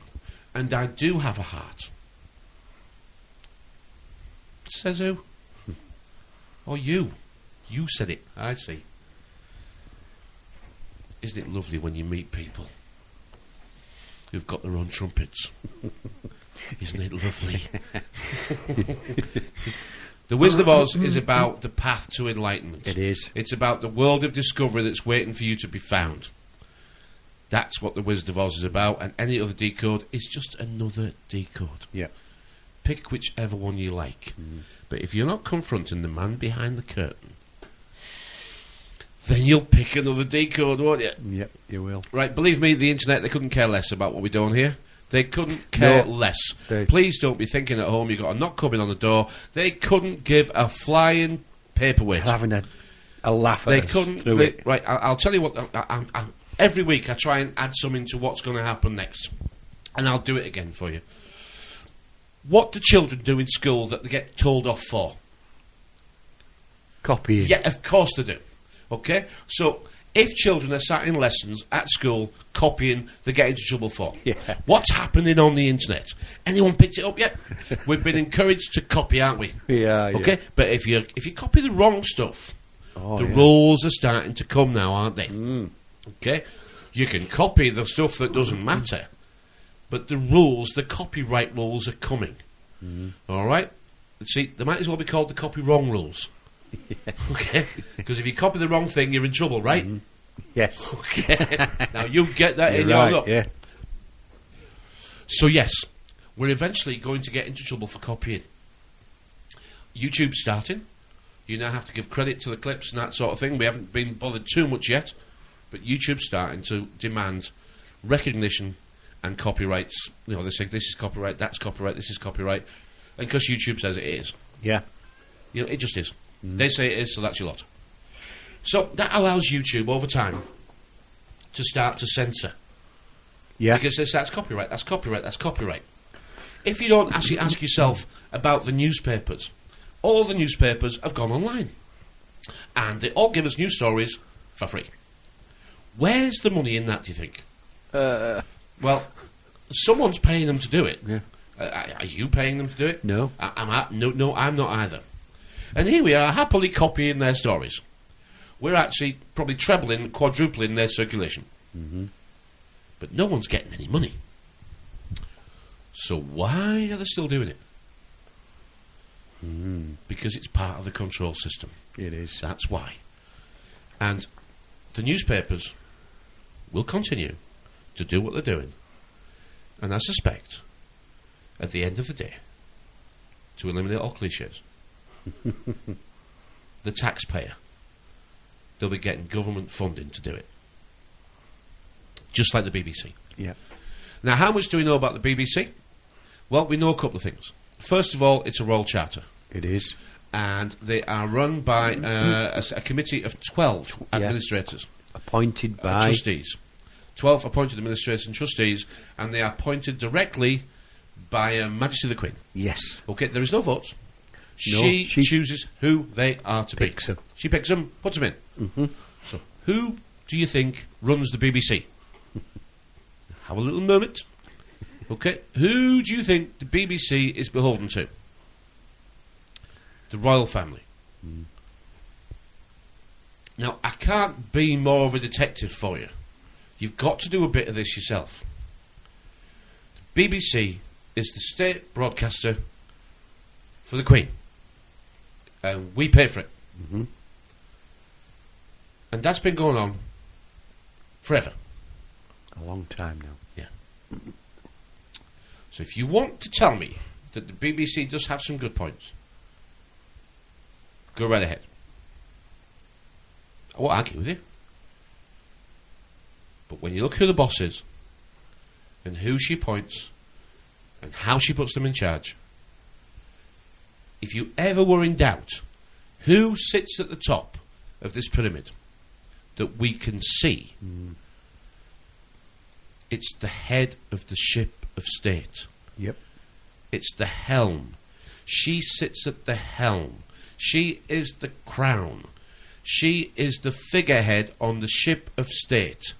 And I do have a heart. Says who? Or you. You said it. I see. Isn't it lovely when you meet people who've got their own trumpets? Isn't it lovely? The Wizard of Oz is about the path to enlightenment. It is. It's about the world of discovery that's waiting for you to be found. That's what the Wizard of Oz is about, and any other decode is just another decode. Yeah. Pick whichever one you like. But if you're not confronting the man behind the curtain, then you'll pick another decode, won't you? Yep, you will. Right, believe me, the internet, they couldn't care less about what we're doing here. They couldn't care less. Please don't be thinking at home you've got a knock coming on the door. They couldn't give a flying paperweight. Having a laugh at they us couldn't. through They, it. right, I'll tell you what. Every week I try and add something to what's going to happen next. And I'll do it again for you. What do children do in school that they get told off for? Copying. Yeah, of course they do. Okay? So, if children are sat in lessons at school copying, they get into trouble for. Yeah. What's happening on the internet? Anyone picked it up yet? We've been encouraged to copy, aren't we? Yeah, yeah. Okay? But if you copy the wrong stuff, the rules are starting to come now, aren't they? Okay? You can copy the stuff that doesn't matter, but the rules, the copyright rules are coming. All right? See, they might as well be called the copy wrong rules. Okay? Because if you copy the wrong thing, you're in trouble, right? Yes. Okay. Now, you get that in right, your look. yeah. So, yes, we're eventually going to get into trouble for copying. YouTube's starting. You now have to give credit to the clips and that sort of thing. We haven't been bothered too much yet, but YouTube's starting to demand recognition and copyrights. You know, they say this is copyright, that's copyright, this is copyright. And because YouTube says it is. Yeah. You know, it just is. They say it is, so that's your lot. So that allows YouTube over time to start to censor. Yeah. Because they say that's copyright, that's copyright, that's copyright. If you don't actually ask yourself about the newspapers, all the newspapers have gone online. And they all give us news stories for free. Where's the money in that, do you think? Well, someone's paying them to do it. Yeah. Are you paying them to do it? No. No, I'm not either. And here we are, happily copying their stories. We're actually probably trebling, quadrupling their circulation. But no one's getting any money. So why are they still doing it? Because it's part of the control system. It is. That's why. And the newspapers will continue to do what they're doing. And I suspect, at the end of the day, to eliminate all cliches, the taxpayer, they'll be getting government funding to do it. Just like the BBC. Yeah. Now, how much do we know about the BBC? Well, we know a couple of things. First of all, it's a royal charter. It is. and they are run by a committee of 12 administrators. Appointed by... trustees. 12 appointed administrators and trustees, and they are appointed directly by Her Majesty the Queen. Yes. Okay, there is no votes. No, She she chooses who they are to picks be. them. She picks them, puts them in. Mm-hmm. So, who do you think runs the BBC? Have a little moment. Okay, who do you think the BBC is beholden to? The royal family. Mm. Now, I can't be more of a detective for you. You've got to do a bit of this yourself. The BBC is the state broadcaster for the Queen. And we pay for it. Mm-hmm. And that's been going on forever. A long time now. Yeah. So if you want to tell me that the BBC does have some good points, go right ahead. I won't argue with you. But when you look who the boss is, and who she appoints, and how she puts them in charge, if you ever were in doubt who sits at the top of this pyramid that we can see, it's the head of the ship of state. Yep. It's the helm. She sits at the helm. She is the crown. She is the figurehead on the ship of state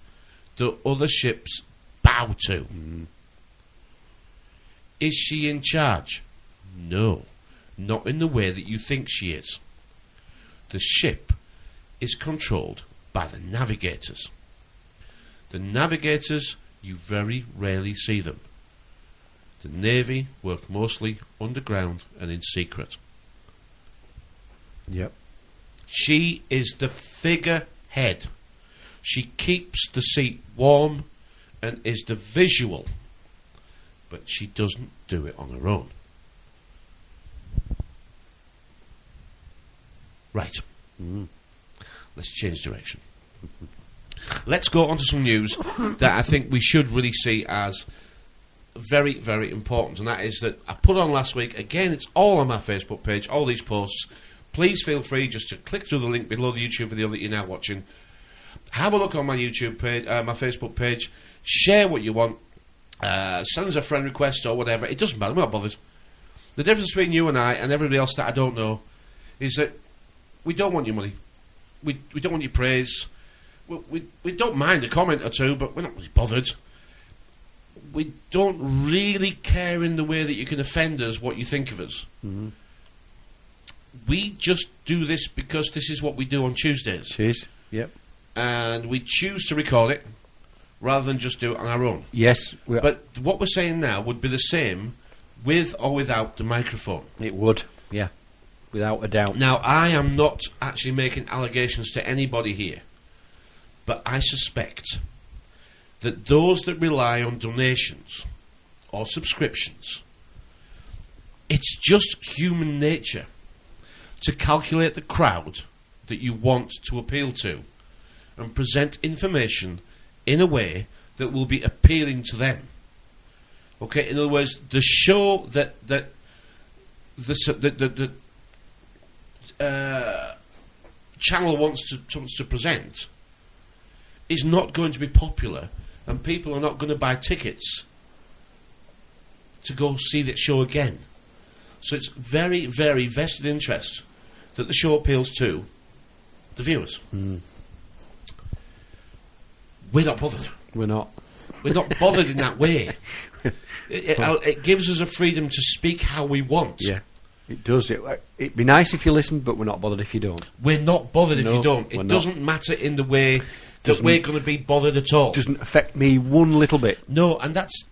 that other ships bow to. Is she in charge? No, not in the way that you think she is. The ship is controlled by the navigators. The navigators, you very rarely see them. The Navy work mostly underground and in secret. Yep. She is the figurehead. She keeps the seat warm and is the visual, but she doesn't do it on her own. Right. Let's change direction. Let's go on to some news that I think we should really see as very, very important, and that is that I put on last week. Again, it's all on my Facebook page, all these posts. Please feel free just to click through the link below the YouTube video that you're now watching. Have a look on my YouTube page, my Facebook page. Share what you want. Send us a friend request or whatever. It doesn't matter. We're not bothered. The difference between you and I and everybody else that I don't know is that we don't want your money. We don't want your praise. We don't mind a comment or two, but we're not really bothered. We don't really care in the way that you can offend us what you think of us. Mm-hmm. We just do this because this is what we do on Tuesdays. Cheers. Yep. And we choose to record it rather than just do it on our own. Yes. But what we're saying now would be the same with or without the microphone. It would, yeah. Without a doubt. Now, I am not actually making allegations to anybody here, but I suspect that those that rely on donations or subscriptions, it's just human nature to calculate the crowd that you want to appeal to and present information in a way that will be appealing to them. Okay, in other words, the show that the channel wants to present is not going to be popular, and people are not going to buy tickets to go see that show again. So it's very, very vested interest that the show appeals to the viewers. We're not bothered. We're not. We're not bothered in that way. It gives us a freedom to speak how we want. Yeah, it does. It'd be nice if you listened, but we're not bothered if you don't. We're not bothered if No, you don't. It we're doesn't matter in the way that we're going to be bothered at all. Doesn't affect me one little bit. No, and that's,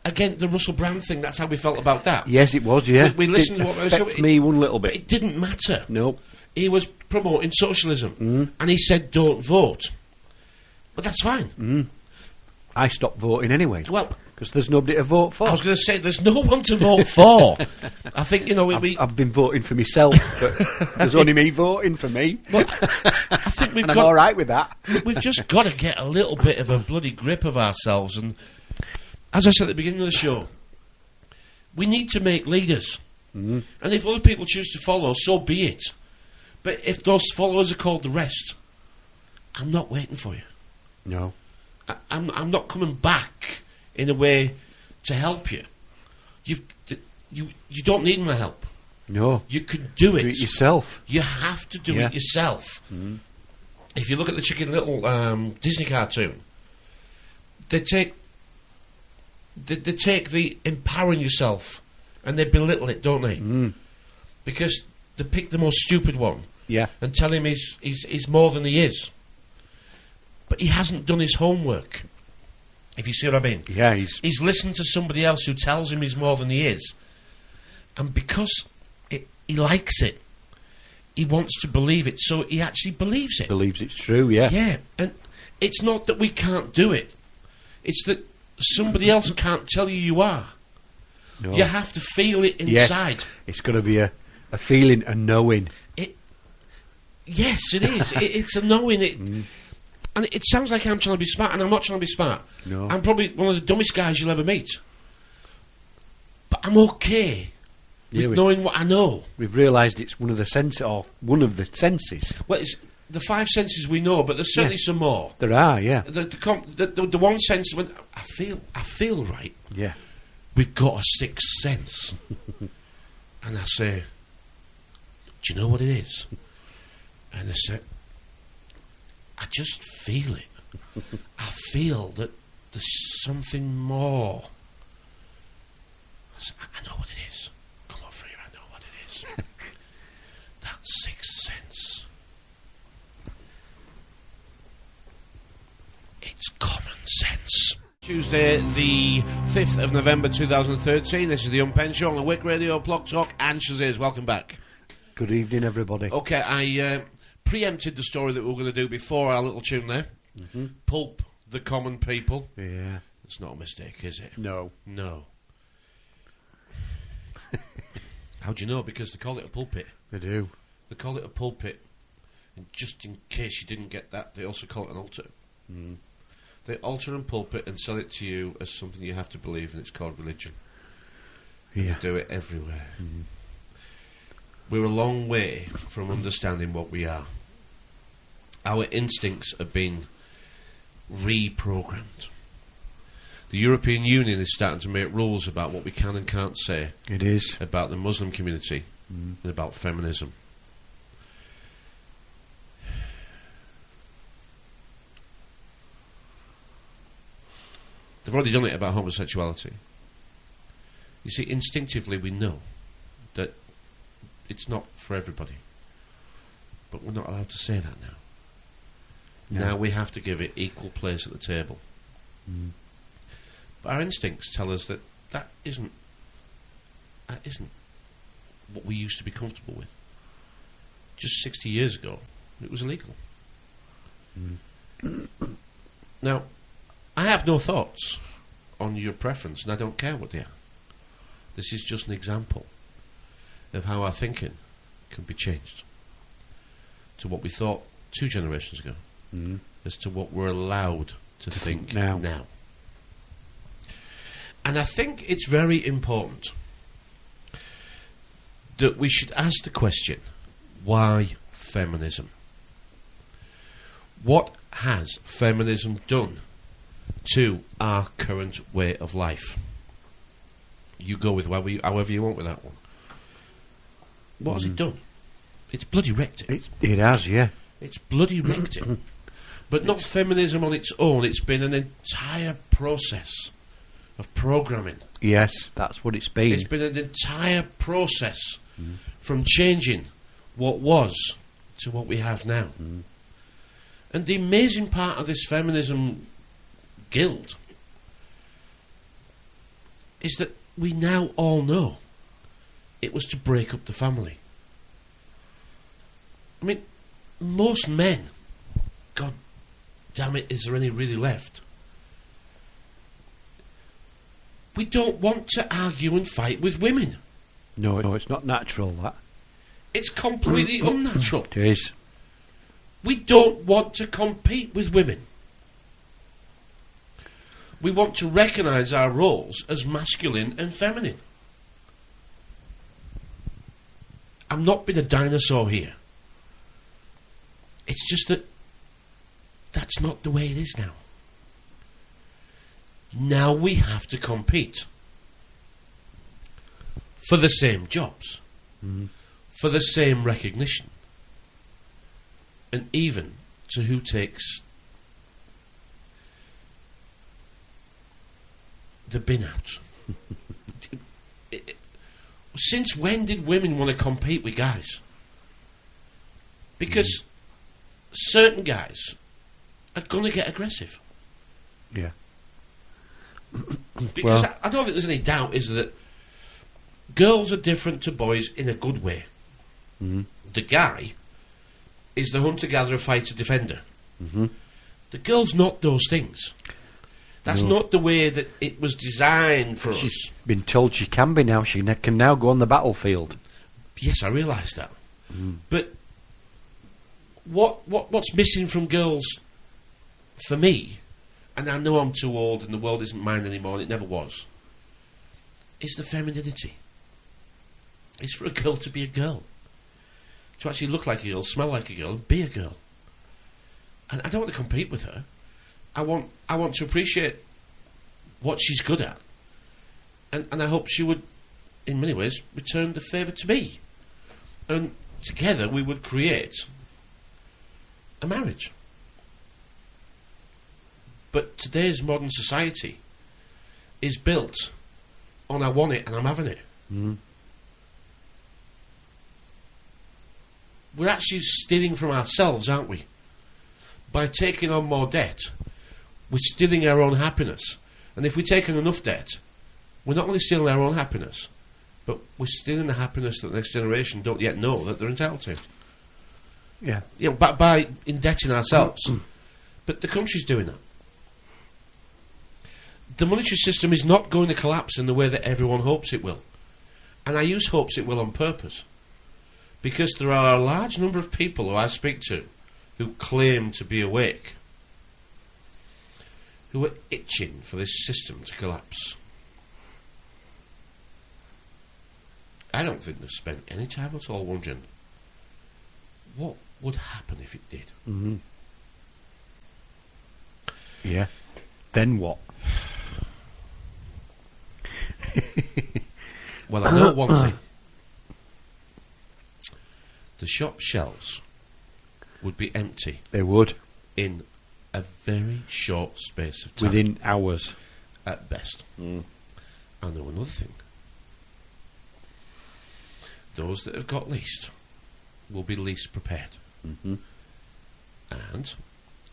again, the Russell Brand thing, that's how we felt about that. Yes, it was, yeah. We listened Didn't to what affect me one little bit. It didn't matter. Nope. He was promoting socialism, and he said don't vote. But that's fine. I stopped voting anyway. Well, because there's nobody to vote for. I was going to say, there's no one to vote for. I think, you know, I've been voting for myself, but there's only me voting for me. Well, I think and I'm all right with that. We've just got to get a little bit of a bloody grip of ourselves. And as I said at the beginning of the show, we need to make leaders. And if other people choose to follow, so be it. But if those followers are called the rest, I'm not waiting for you. No. I'm not coming back in a way to help you. You don't need my help. No. You can do it. Do it yourself. You have to do it yourself. If you look at the Chicken Little Disney cartoon, they take the empowering yourself and they belittle it, don't they? Because they pick the most stupid one and tell him he's more than he is. But he hasn't done his homework, if you see what I mean. Yeah, he's listened to somebody else who tells him he's more than he is. And because he likes it, he wants to believe it, so he actually believes it. Believes it's true, yeah. Yeah, and it's not that we can't do it. It's that somebody else can't tell you are. No. You have to feel it inside. Yes, it's got to be a feeling, a knowing. Yes, it is. It's a knowing. And it sounds like I'm trying to be smart, and I'm not trying to be smart. No. I'm probably one of the dumbest guys you'll ever meet. But I'm okay with knowing what I know. We've realised it's one of the senses. Well, it's the 5 senses we know, but there's certainly some more. There are, yeah. The one sense when I feel right. Yeah. We've got a sixth sense. And I say, do you know what it is? And they say, I just feel it. I feel that there's something more. I say, I know what it is. Come on, Freya, I know what it is. That sixth sense. It's common sense. Tuesday, the 5th of November 2013. This is the Unpenned Show on the Wick Radio, Blog Talk, and Shazay's. Welcome back. Good evening, everybody. Okay, I preempted the story that we were going to do before our little tune there. Pulp the common people. Yeah. It's not a mistake, is it? No. No. How do you know? Because they call it a pulpit. They do. They call it a pulpit. And just in case you didn't get that, they also call it an altar. They alter and pulpit and sell it to you as something you have to believe, and it's called religion. Yeah. They do it everywhere. We're a long way from understanding what we are. Our instincts have been reprogrammed. The European Union is starting to make rules about what we can and can't say. It is. About the Muslim community and about feminism. They've already done it about homosexuality. You see, instinctively we know that it's not for everybody. But we're not allowed to say that now. No. Now we have to give it equal place at the table. But our instincts tell us that that isn't what we used to be comfortable with. Just 60 years ago, it was illegal. Now, I have no thoughts on your preference, and I don't care what they are. This is just an example of how our thinking can be changed to what we thought 2 generations ago, as to what we're allowed to think now. And I think it's very important that we should ask the question, why feminism? What has feminism done to our current way of life? You go with however you want with that one. What has it done? It's bloody wrecked it. It has, yeah. It's bloody wrecked it. But not feminism on its own. It's been an entire process of programming. Yes, that's what it's been. It's been an entire process from changing what was to what we have now. And the amazing part of this feminism guild is that we now all know it was to break up the family. I mean, most men, God damn it, is there any really left? We don't want to argue and fight with women. No, it's not natural, that. It's completely unnatural. It is. We don't want to compete with women. We want to recognise our roles as masculine and feminine. I'm not being a dinosaur here. It's just that that's not the way it is now. Now we have to compete for the same jobs, for the same recognition, and even to who takes the bin out. Since when did women want to compete with guys? Because certain guys are going to get aggressive. Yeah. Because I don't think there's any doubt, is there, that girls are different to boys in a good way. The guy is the hunter-gatherer, fighter, defender. The girl's not those things. That's not the way that it was designed for us. She's been told she can be now. She can now go on the battlefield. Yes, I realise that. But what's missing from girls, for me, and I know I'm too old and the world isn't mine anymore and it never was, is the femininity. It's for a girl to be a girl. To actually look like a girl, smell like a girl, and be a girl. And I don't want to compete with her. I want to appreciate what she's good at. And I hope she would, in many ways, return the favour to me. And together we would create a marriage. But today's modern society is built on I want it and I'm having it. We're actually stealing from ourselves, aren't we? By taking on more debt, we're stealing our own happiness. And if we take on enough debt, we're not only stealing our own happiness, but we're stealing the happiness that the next generation don't yet know that they're entitled to. Yeah. You know, by indebting ourselves. But the country's doing that. The monetary system is not going to collapse in the way that everyone hopes it will. And I use hopes it will on purpose. Because there are a large number of people who I speak to who claim to be awake, who are itching for this system to collapse. I don't think they've spent any time at all wondering what would happen if it did. Yeah. Then what? Well, I know one thing. The shop shelves would be empty. They would. In a very short space of time. Within hours. At best. And there was another thing. Those that have got least will be least prepared. And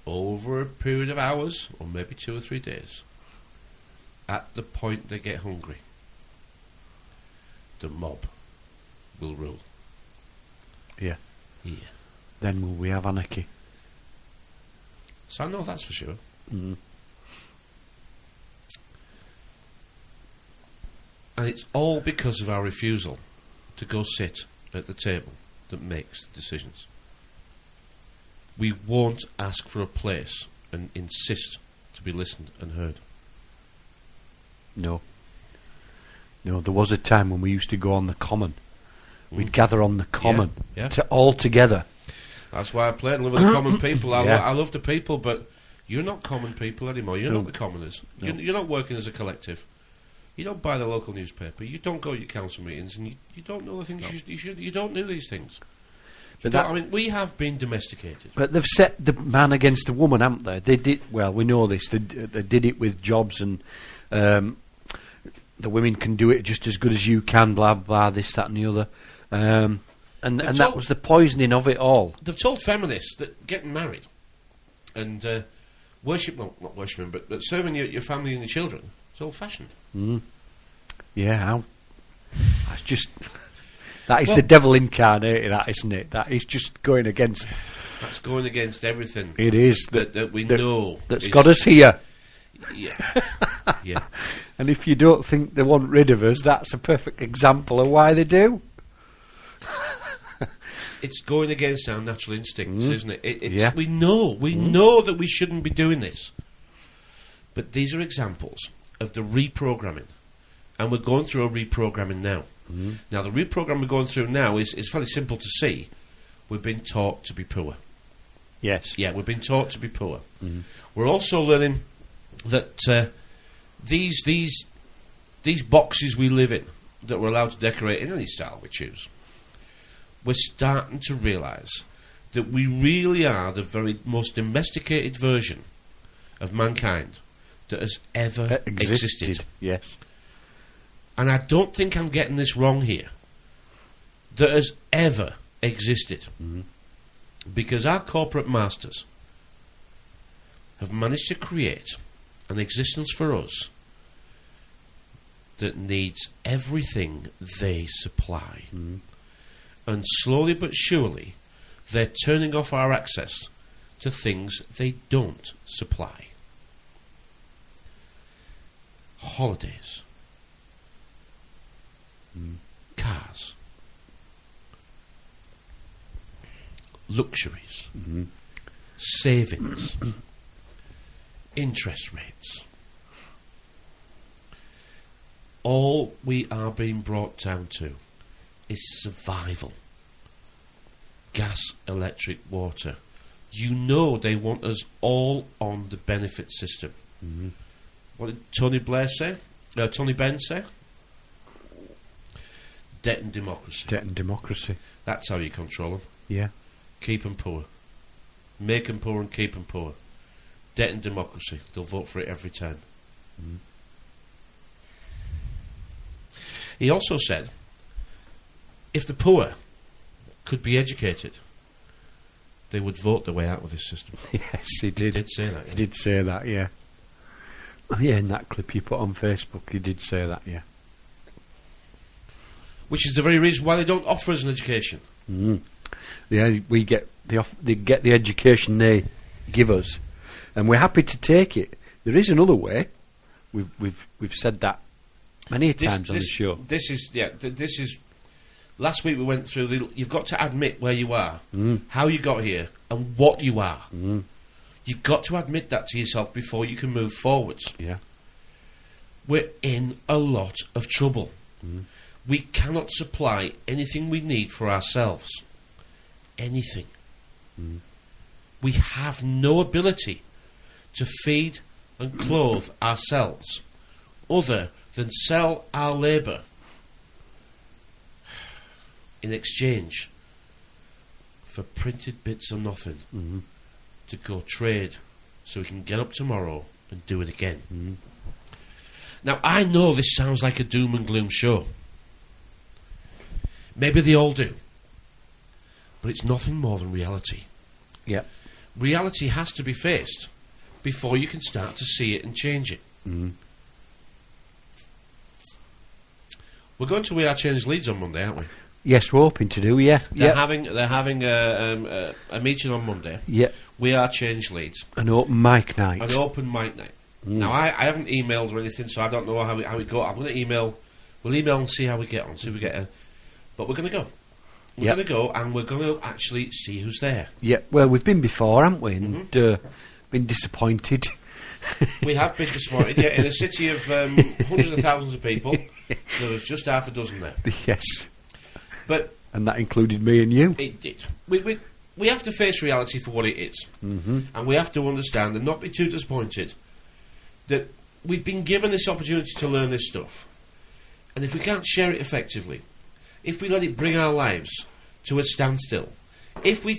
over a period of hours, or maybe 2 or 3 days, at the point they get hungry, the mob will rule. Yeah. Yeah. Then will we have anarchy? So I know that's for sure. And it's all because of our refusal to go sit at the table that makes the decisions. We won't ask for a place and insist to be listened and heard. No. No, there was a time when we used to go on the common. We'd gather on the common all together. That's why I played and live with the common people. I love the people, but you're not common people anymore. You're not the commoners. No. You're not working as a collective. You don't buy the local newspaper. You don't go to your council meetings, and you don't know the things you should. You don't do these things. But I mean, we have been domesticated. But they've set the man against the woman, haven't they? They did. Well, we know this. They did it with jobs, and the women can do it just as good as you can. Blah blah. This, that, and the other. And that was the poisoning of it all. They've told feminists that getting married and not worshipping, but serving your family and your children is old-fashioned. Yeah, that's just... That is the devil incarnated, that, isn't it? That is just going against... That's going against everything. It is. That we know. That's got us here. Yeah. Yeah. And if you don't think they want rid of us, that's a perfect example of why they do. It's going against our natural instincts, isn't it? We know that we shouldn't be doing this. But these are examples of the reprogramming. And we're going through a reprogramming now. Now, the reprogram we're going through now is fairly simple to see. We've been taught to be poor. Yes. Yeah, we've been taught to be poor. We're also learning that these boxes we live in, that we're allowed to decorate in any style we choose, we're starting to realise that we really are the very most domesticated version of mankind that has ever existed. Yes. And I don't think I'm getting this wrong here. That has ever existed. Because our corporate masters have managed to create an existence for us that needs everything they supply. And slowly but surely, they're turning off our access to things they don't supply. Holidays. Cars. Luxuries. Savings. Interest rates. All we are being brought down to is survival. Gas, electric, water. You know they want us all on the benefit system. What did Tony Blair say? Tony Benn say? Debt and democracy. Debt and democracy. That's how you control them. Yeah. Keep them poor. Make them poor and keep them poor. Debt and democracy. They'll vote for it every time. He also said, if the poor could be educated, they would vote their way out of this system. Yes, he did. He did say that. He did say that, yeah. Yeah, in that clip you put on Facebook, he did say that, yeah. Which is the very reason why they don't offer us an education. Yeah, they get the education they give us, and we're happy to take it. There is another way. We've said that many times on the show. This is. Last week we went through. You've got to admit where you are, how you got here, and what you are. You've got to admit that to yourself before you can move forwards. Yeah, we're in a lot of trouble. We cannot supply anything we need for ourselves. Anything. We have no ability to feed and clothe ourselves other than sell our labour in exchange for printed bits of nothing to go trade so we can get up tomorrow and do it again. Now, I know this sounds like a doom and gloom show. Maybe they all do. But it's nothing more than reality. Yeah. Reality has to be faced before you can start to see it and change it. We're going to We Are Change Leeds on Monday, aren't we? Yes, we're hoping to do, yeah. They're having a meeting on Monday. Yeah. We Are Change Leeds. An open mic night. An open mic night. Now, I haven't emailed or anything, so I don't know how it goes. I'm going to email. We'll email and see how we get on. See if we get a... But we're going to go. We're going to go, and we're going to actually see who's there. Yeah, well, we've been before, haven't we? And been disappointed. We have been disappointed, yeah. In a city of hundreds of thousands of people, there was just half a dozen there. Yes. And that included me and you. It did. We have to face reality for what it is. And we have to understand and not be too disappointed that we've been given this opportunity to learn this stuff. And if we can't share it effectively, if we let it bring our lives to a standstill, if we...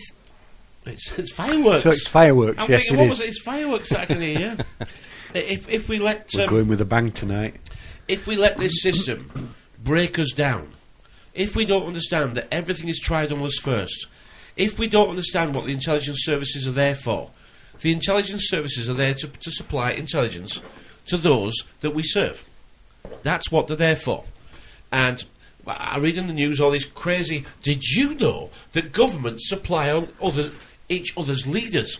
It's fireworks. So it's fireworks, I'm yes, thinking, it what is. was it? It's fireworks that I can hear, yeah. If we let... We're going with a bang tonight. If we let this system break us down, if we don't understand that everything is tried on us first, if we don't understand what the intelligence services are there for, the intelligence services are there to supply intelligence to those that we serve. That's what they're there for. And I read in the news all these crazy... Did you know that governments supply on each other's leaders?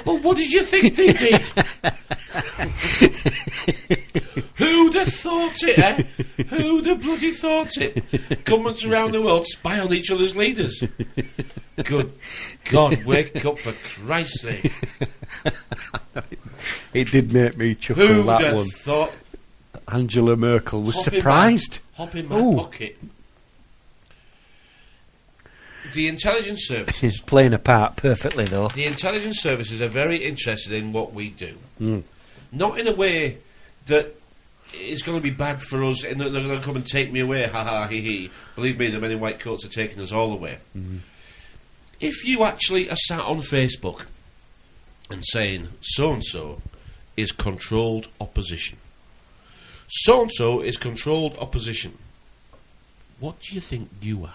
Well, what did you think they did? Who'd have thought it, eh? Who'd have bloody thought it? Governments around the world spy on each other's leaders. Good God, wake up for Christ's sake. It did make me chuckle, Who'd that have one. Thought Angela Merkel was surprised. hop in my pocket. The intelligence service is playing a part perfectly, though. The intelligence services are very interested in what we do. Not in a way that is going to be bad for us, and they're going to come and take me away, ha ha, he he. Believe me, the men in white coats are taking us all away. If you actually are sat on Facebook and saying, so-and-so is controlled opposition, so-and-so is controlled opposition, what do you think you are?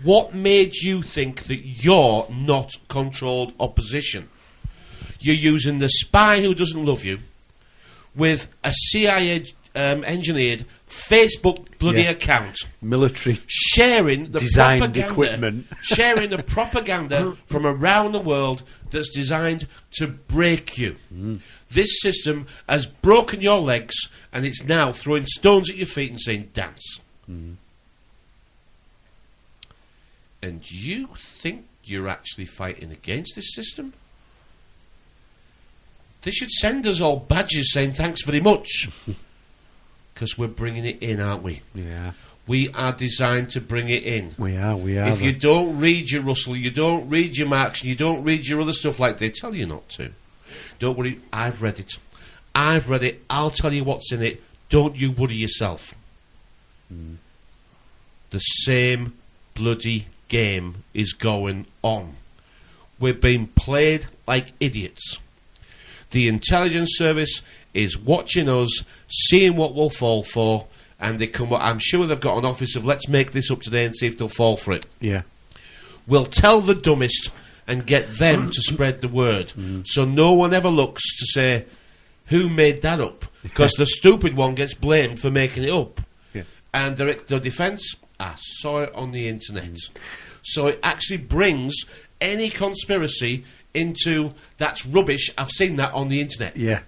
What made you think that you're not controlled opposition? You're using the spy who doesn't love you with a CIA engineered Facebook bloody account, military sharing the designed propaganda, equipment, sharing the propaganda from around the world that's designed to break you. This system has broken your legs, and it's now throwing stones at your feet and saying dance. And you think you're actually fighting against this system? They should send us all badges saying thanks very much. Because we're bringing it in, aren't we? Yeah. We are designed to bring it in. We are. If you don't read your Russell, you don't read your Marx, and you don't read your other stuff like they tell you not to, don't worry, I've read it. I've read it. I'll tell you what's in it. Don't you worry yourself. The same bloody game is going on. We're being played like idiots. The intelligence service is watching us, seeing what we'll fall for, and they come. I'm sure they've got an office of let's make this up today and see if they'll fall for it. Yeah. We'll tell the dumbest and get them to spread the word, so no one ever looks to say who made that up, because the stupid one gets blamed for making it up. Yeah. And their defence, I saw it on the internet. So it actually brings any conspiracy into that's rubbish, I've seen that on the internet. Yeah.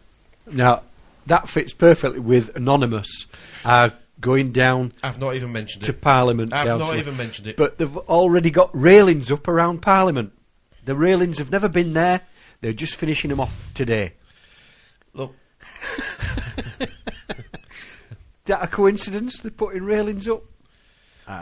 Now, that fits perfectly with Anonymous going down I've not even mentioned to it. Parliament. I've not even mentioned it. But they've already got railings up around Parliament. The railings have never been there. They're just finishing them off today. Look. That a coincidence? They're putting railings up?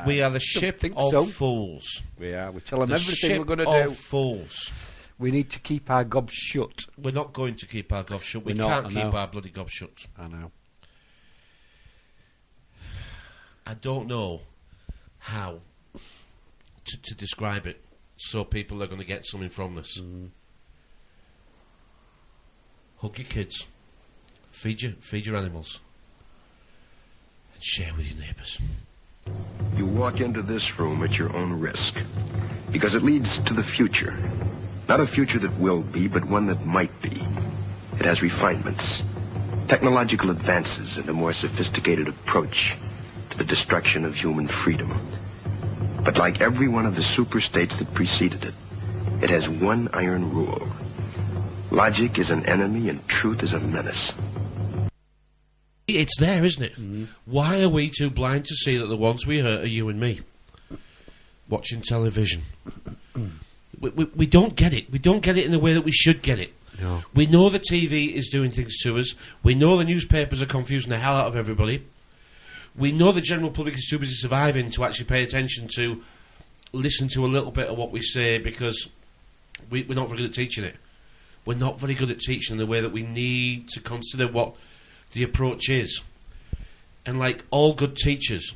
We are the ship of fools. We are. We tell them the everything we're going to do. Fools. We need to keep our gobs shut. We're not going to keep our gobs shut. We can't keep our bloody gobs shut. I know. I don't know how to describe it so people are going to get something from this. Hug your kids. Feed your animals. And share with your neighbours. You walk into this room at your own risk, because it leads to the future. Not a future that will be, but one that might be. It has refinements, technological advances, and a more sophisticated approach to the destruction of human freedom. But like every one of the super-states that preceded it, it has one iron rule. Logic is an enemy and truth is a menace. It's there, isn't it? Why are we too blind to see that the ones we hurt are you and me? Watching television. We don't get it. We don't get it in the way that we should get it. No. We know the TV is doing things to us. We know the newspapers are confusing the hell out of everybody. We know the general public is too busy surviving to actually pay attention to listen to a little bit of what we say, because we're not very good at teaching it. We're not very good at teaching in the way that we need to consider what the approach is. And like all good teachers,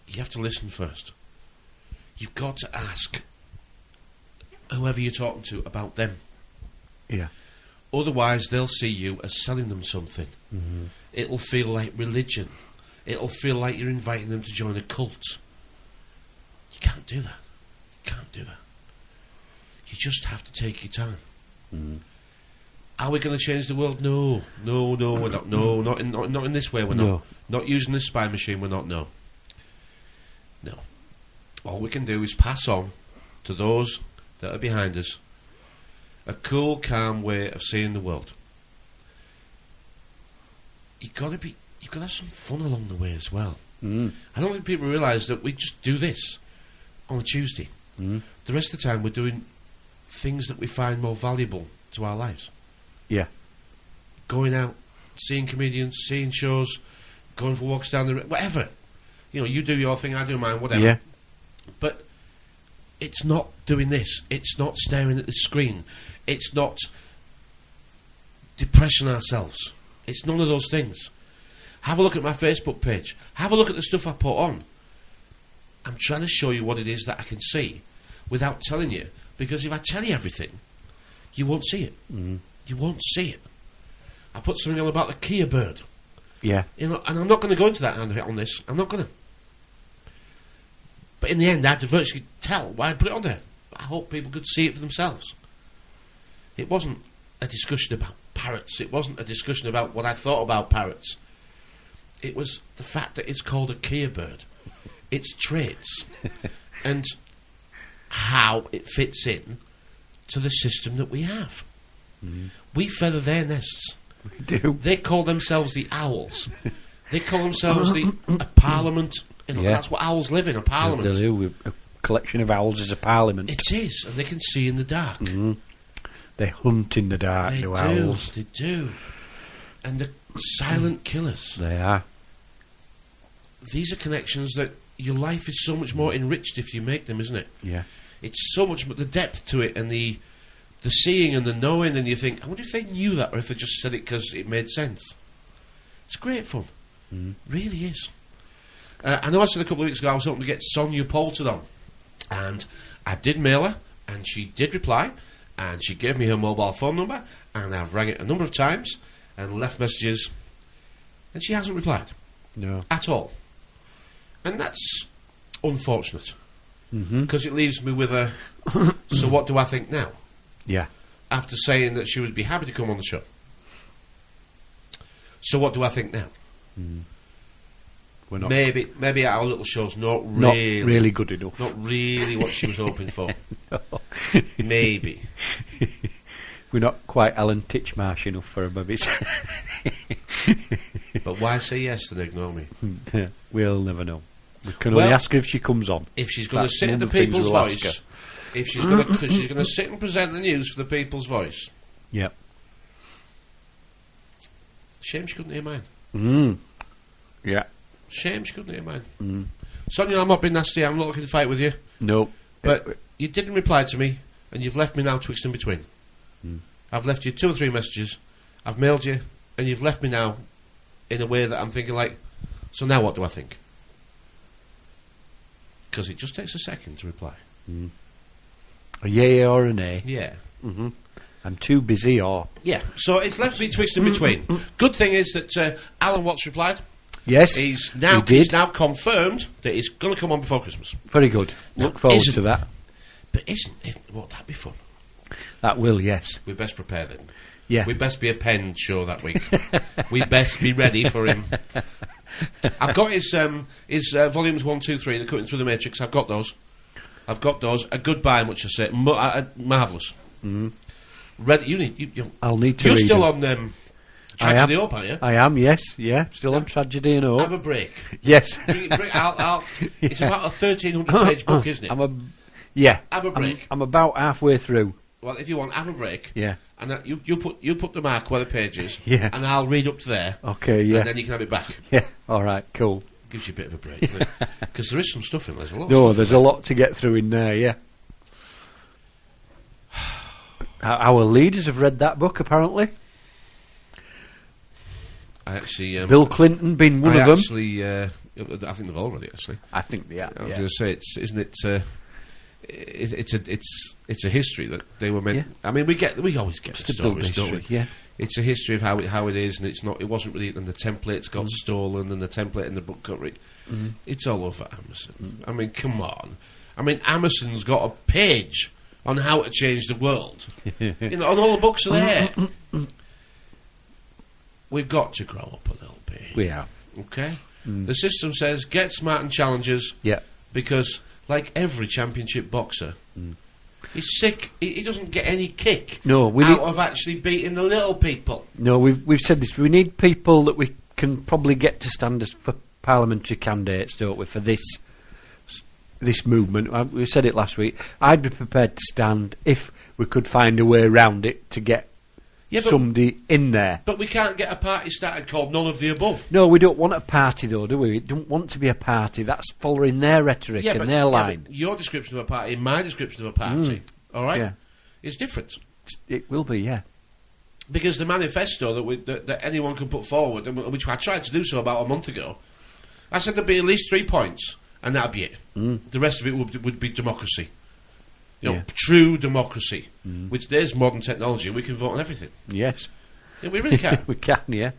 you have to listen first. You've got to ask whoever you're talking to about them. Yeah. Otherwise, they'll see you as selling them something. It'll feel like religion. It'll feel like you're inviting them to join a cult. You can't do that. You can't do that. You just have to take your time. Are we going to change the world? No, we're not. No, not in this way. We're not. Not using this spy machine. We're not. No. All we can do is pass on to those that are behind us a cool, calm way of seeing the world. You've got to have some fun along the way as well. I don't think people realise that we just do this on a Tuesday. The rest of the time we're doing things that we find more valuable to our lives. Yeah. Going out, seeing comedians, seeing shows, going for walks down the river, whatever. You know, you do your thing, I do mine, whatever. Yeah. But it's not doing this. It's not staring at the screen. It's not depressing ourselves. It's none of those things. Have a look at my Facebook page. Have a look at the stuff I put on. I'm trying to show you what it is that I can see without telling you. Because if I tell you everything, you won't see it. You won't see it. I put something on about the Kia bird. Yeah. You know, and I'm not going to go into that on this. I'm not going to. But in the end, I had to virtually tell why I put it on there. I hope people could see it for themselves. It wasn't a discussion about parrots. It wasn't a discussion about what I thought about parrots. It was the fact that it's called a Kia bird. Its traits. And how it fits in to the system that we have. We feather their nests. We do. They call themselves the owls. They call themselves a parliament. You know, that's what owls live in, a parliament. They do. A collection of owls is a parliament. It is, and they can see in the dark. They hunt in the dark, owls. They do. And they're silent killers. They are. These are connections that your life is so much more enriched if you make them, isn't it? Yeah. It's so much the depth to it, and the seeing and the knowing, and you think, I wonder if they knew that, or if they just said it because it made sense. It's great fun. Really is. I know I said a couple of weeks ago I was hoping to get Sonia Poulter on, and I did mail her, and she did reply, and she gave me her mobile phone number, and I've rang it a number of times and left messages, and she hasn't replied. No. At all. And that's unfortunate, because it leaves me with a so what do I think now? Yeah. After saying that she would be happy to come on the show. So what do I think now? We're not. Maybe our little show's not really good enough. Not really what she was hoping for. No. Maybe. We're not quite Alan Titchmarsh enough for her, maybe. But why say yes and ignore me? We'll never know. We can only ask her if she comes on. If she's going to sit in the People's Voice, if she's going to sit and present the news for the People's Voice. Yep. Shame she couldn't hear mine. Yeah. Shame she couldn't hear mine. Sonia, I'm not being nasty. I'm not looking to fight with you. No. But you didn't reply to me, and you've left me now twixt and between. I've left you 2 or 3 messages. I've mailed you, and you've left me now in a way that I'm thinking like, so now what do I think? Because it just takes a second to reply. A yay or a nay? Yeah. I'm too busy or... Yeah, so it's left me twixt and between. Good thing is that Alan Watts replied. Yes, he's he did. He's now confirmed that he's going to come on before Christmas. Very good. Look forward to that. But won't that be fun? That will, yes. We best prepare then. Yeah. We best be a Penned Show that week. We best be ready for him. I've got his volumes 1, 2, 3. They're cutting through the Matrix. I've got those. A goodbye, much I say. Marvellous. I'll need to. You're read still them. on Tragedy and Hope, aren't you? I am. Yes. Yeah. Still on Tragedy and Hope. Have a break. Yes. It's about a 1,300-page book, isn't it? Yeah. Have a break. I'm about halfway through. Well, if you want, have a break. Yeah. And you put the mark where the page is. Yeah. And I'll read up to there. Okay. Yeah. And then you can have it back. Yeah. All right. Cool. Gives you a bit of a break, doesn't it? Because there is some stuff in there. There's a lot. No, there's a lot to get through in there. Yeah. Our leaders have read that book, apparently. I actually... Bill Clinton being one of them. Actually, I think they've all read it, actually. I think they are, I was going to say, it's a history that they were meant... Yeah. I mean, we always get the stories, don't we? Yeah. It's a history of how it is, and it wasn't really... And the templates got stolen, and the template in the book got... It's all over Amazon. I mean, come on. I mean, Amazon's got a page on how to change the world. And all the books are there. We've got to grow up a little bit. We are. Okay? The system says, get smart and challengers. Yeah. Because, like every championship boxer, he's sick. He doesn't get any kick out of actually beating the little people. No, we've said this. We need people that we can probably get to stand as for parliamentary candidates, don't we, for this movement. We said it last week. I'd be prepared to stand if we could find a way around it to get somebody in there. But we can't get a party started called none of the above. No, we don't want a party, though, do we? We don't want to be a party. That's following their rhetoric and their line. But your description of a party and my description of a party, all right, Yeah. is different. It will be, yeah. Because the manifesto that anyone can put forward, and which I tried to do so about a month ago, I said there'd be at least 3 points, and that'd be it. The rest of it would be democracy. You know, true democracy. With today's modern technology, we can vote on everything. Yes. Yeah, we really can. We can, yeah.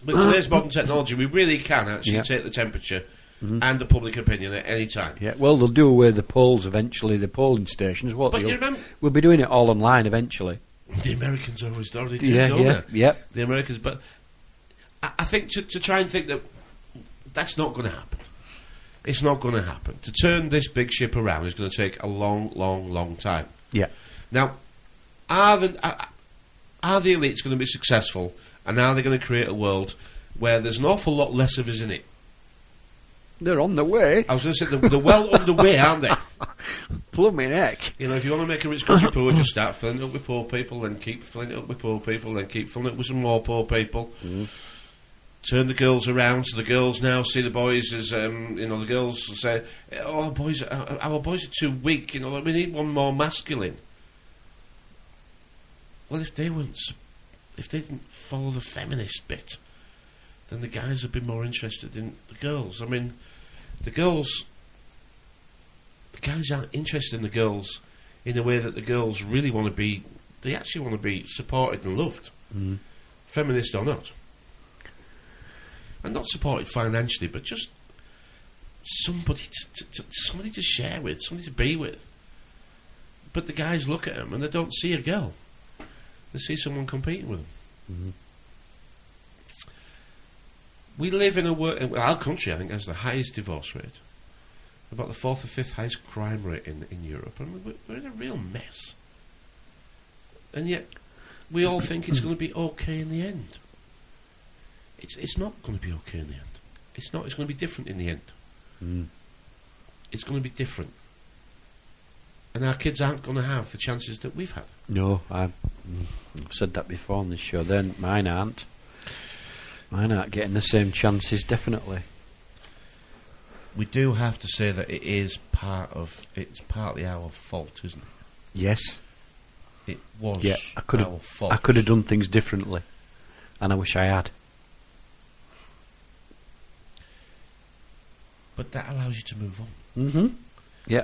With today's modern technology, we really can actually take the temperature and the public opinion at any time. Yeah, well, they'll do away with the polls eventually, the polling stations. But you remember... We'll be doing it all online eventually. The Americans already do, don't they? Yeah. The Americans, but I think to try and think that that's not going to happen. It's not going to happen. To turn this big ship around is going to take a long, long, long time. Yeah. Now, are the elites going to be successful, and are they going to create a world where there's an awful lot less of us in it? They're on the way. I was going to say they're well underway, aren't they? Plumbing heck. You know, if you want to make a rich country poor, just start filling it up with poor people, then keep filling it up with poor people, then keep filling it up with some more poor people. Turn the girls around, so the girls now see the boys as, the girls say, "Oh, our boys are too weak. You know, we need one more masculine." Well, if they didn't follow the feminist bit, then the guys would be more interested in the girls. I mean, the guys aren't interested in the girls in the way that the girls really want to be. They actually want to be supported and loved, feminist or not. And not supported financially, but just somebody somebody to share with, somebody to be with. But the guys look at them and they don't see a girl; they see someone competing with them. We live in our country, I think, has the highest divorce rate, about the 4th or 5th highest crime rate in Europe, and we're in a real mess. And yet, we all think it's going to be okay in the end. It's not going to be okay in the end. It's not. It's going to be different in the end. It's going to be different. And our kids aren't going to have the chances that we've had. No, I've said that before on this show. Then mine aren't. Mine aren't getting the same chances, definitely. We do have to say that it's partly our fault, isn't it? Yes. It was our fault. I could have done things differently, and I wish I had. But that allows you to move on. Yeah.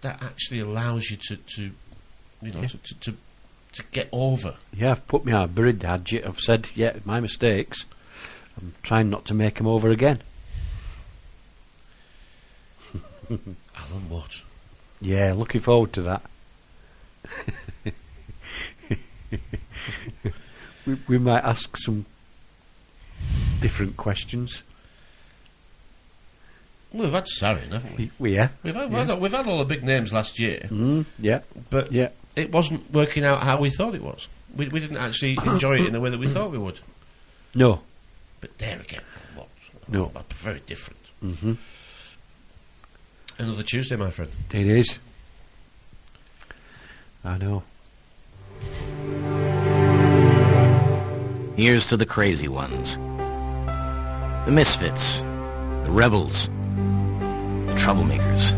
That actually allows you to get over. Yeah, I've put me out, buried the hadget. I've said, my mistakes. I'm trying not to make them over again. Alan, what? Yeah, looking forward to that. we might ask some different questions. Well, we've had Sarin, haven't we? We've had all the big names last year. But it wasn't working out how we thought it was. We didn't actually enjoy it in the way that we thought we would. No. But there again, very different. Another Tuesday, my friend. It is. I know. Here's to the crazy ones. The misfits. The rebels. The troublemakers.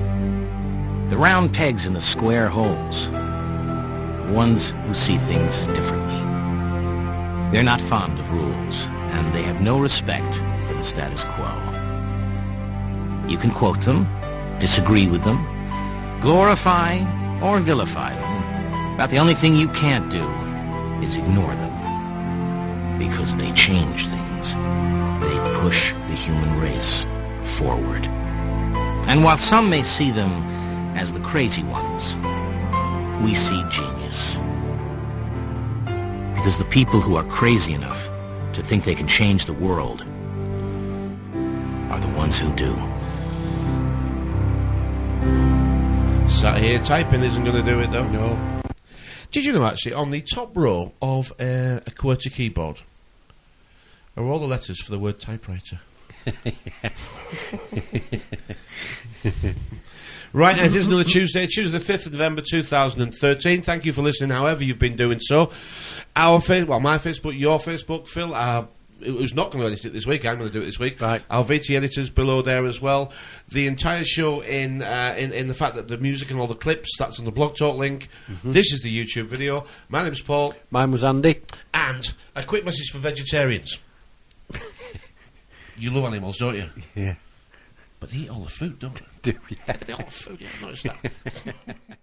The round pegs in the square holes. The ones who see things differently. They're not fond of rules, and they have no respect for the status quo. You can quote them, disagree with them, glorify or vilify them, but the only thing you can't do is ignore them, because they change things. They push the human race forward. And while some may see them as the crazy ones, we see genius. Because the people who are crazy enough to think they can change the world are the ones who do. Sat here typing isn't going to do it, though. No. Did you know, actually, on the top row of a QWERTY keyboard are all the letters for the word typewriter? Right, and it is another Tuesday the 5th of November 2013. Thank you for listening, however you've been doing so. My Facebook, your Facebook, Phil, who's not going to edit it this week, I'm going to do it this week. Right. Our VT editors below there as well. The entire show in the fact that the music and all the clips, that's on the Blog Talk link. This is the YouTube video. My name's Paul. Mine was Andy. And a quick message for vegetarians. You love animals, don't you? Yeah. But they eat all the food, don't they? Do, yeah. They eat all the food, yeah, I noticed that.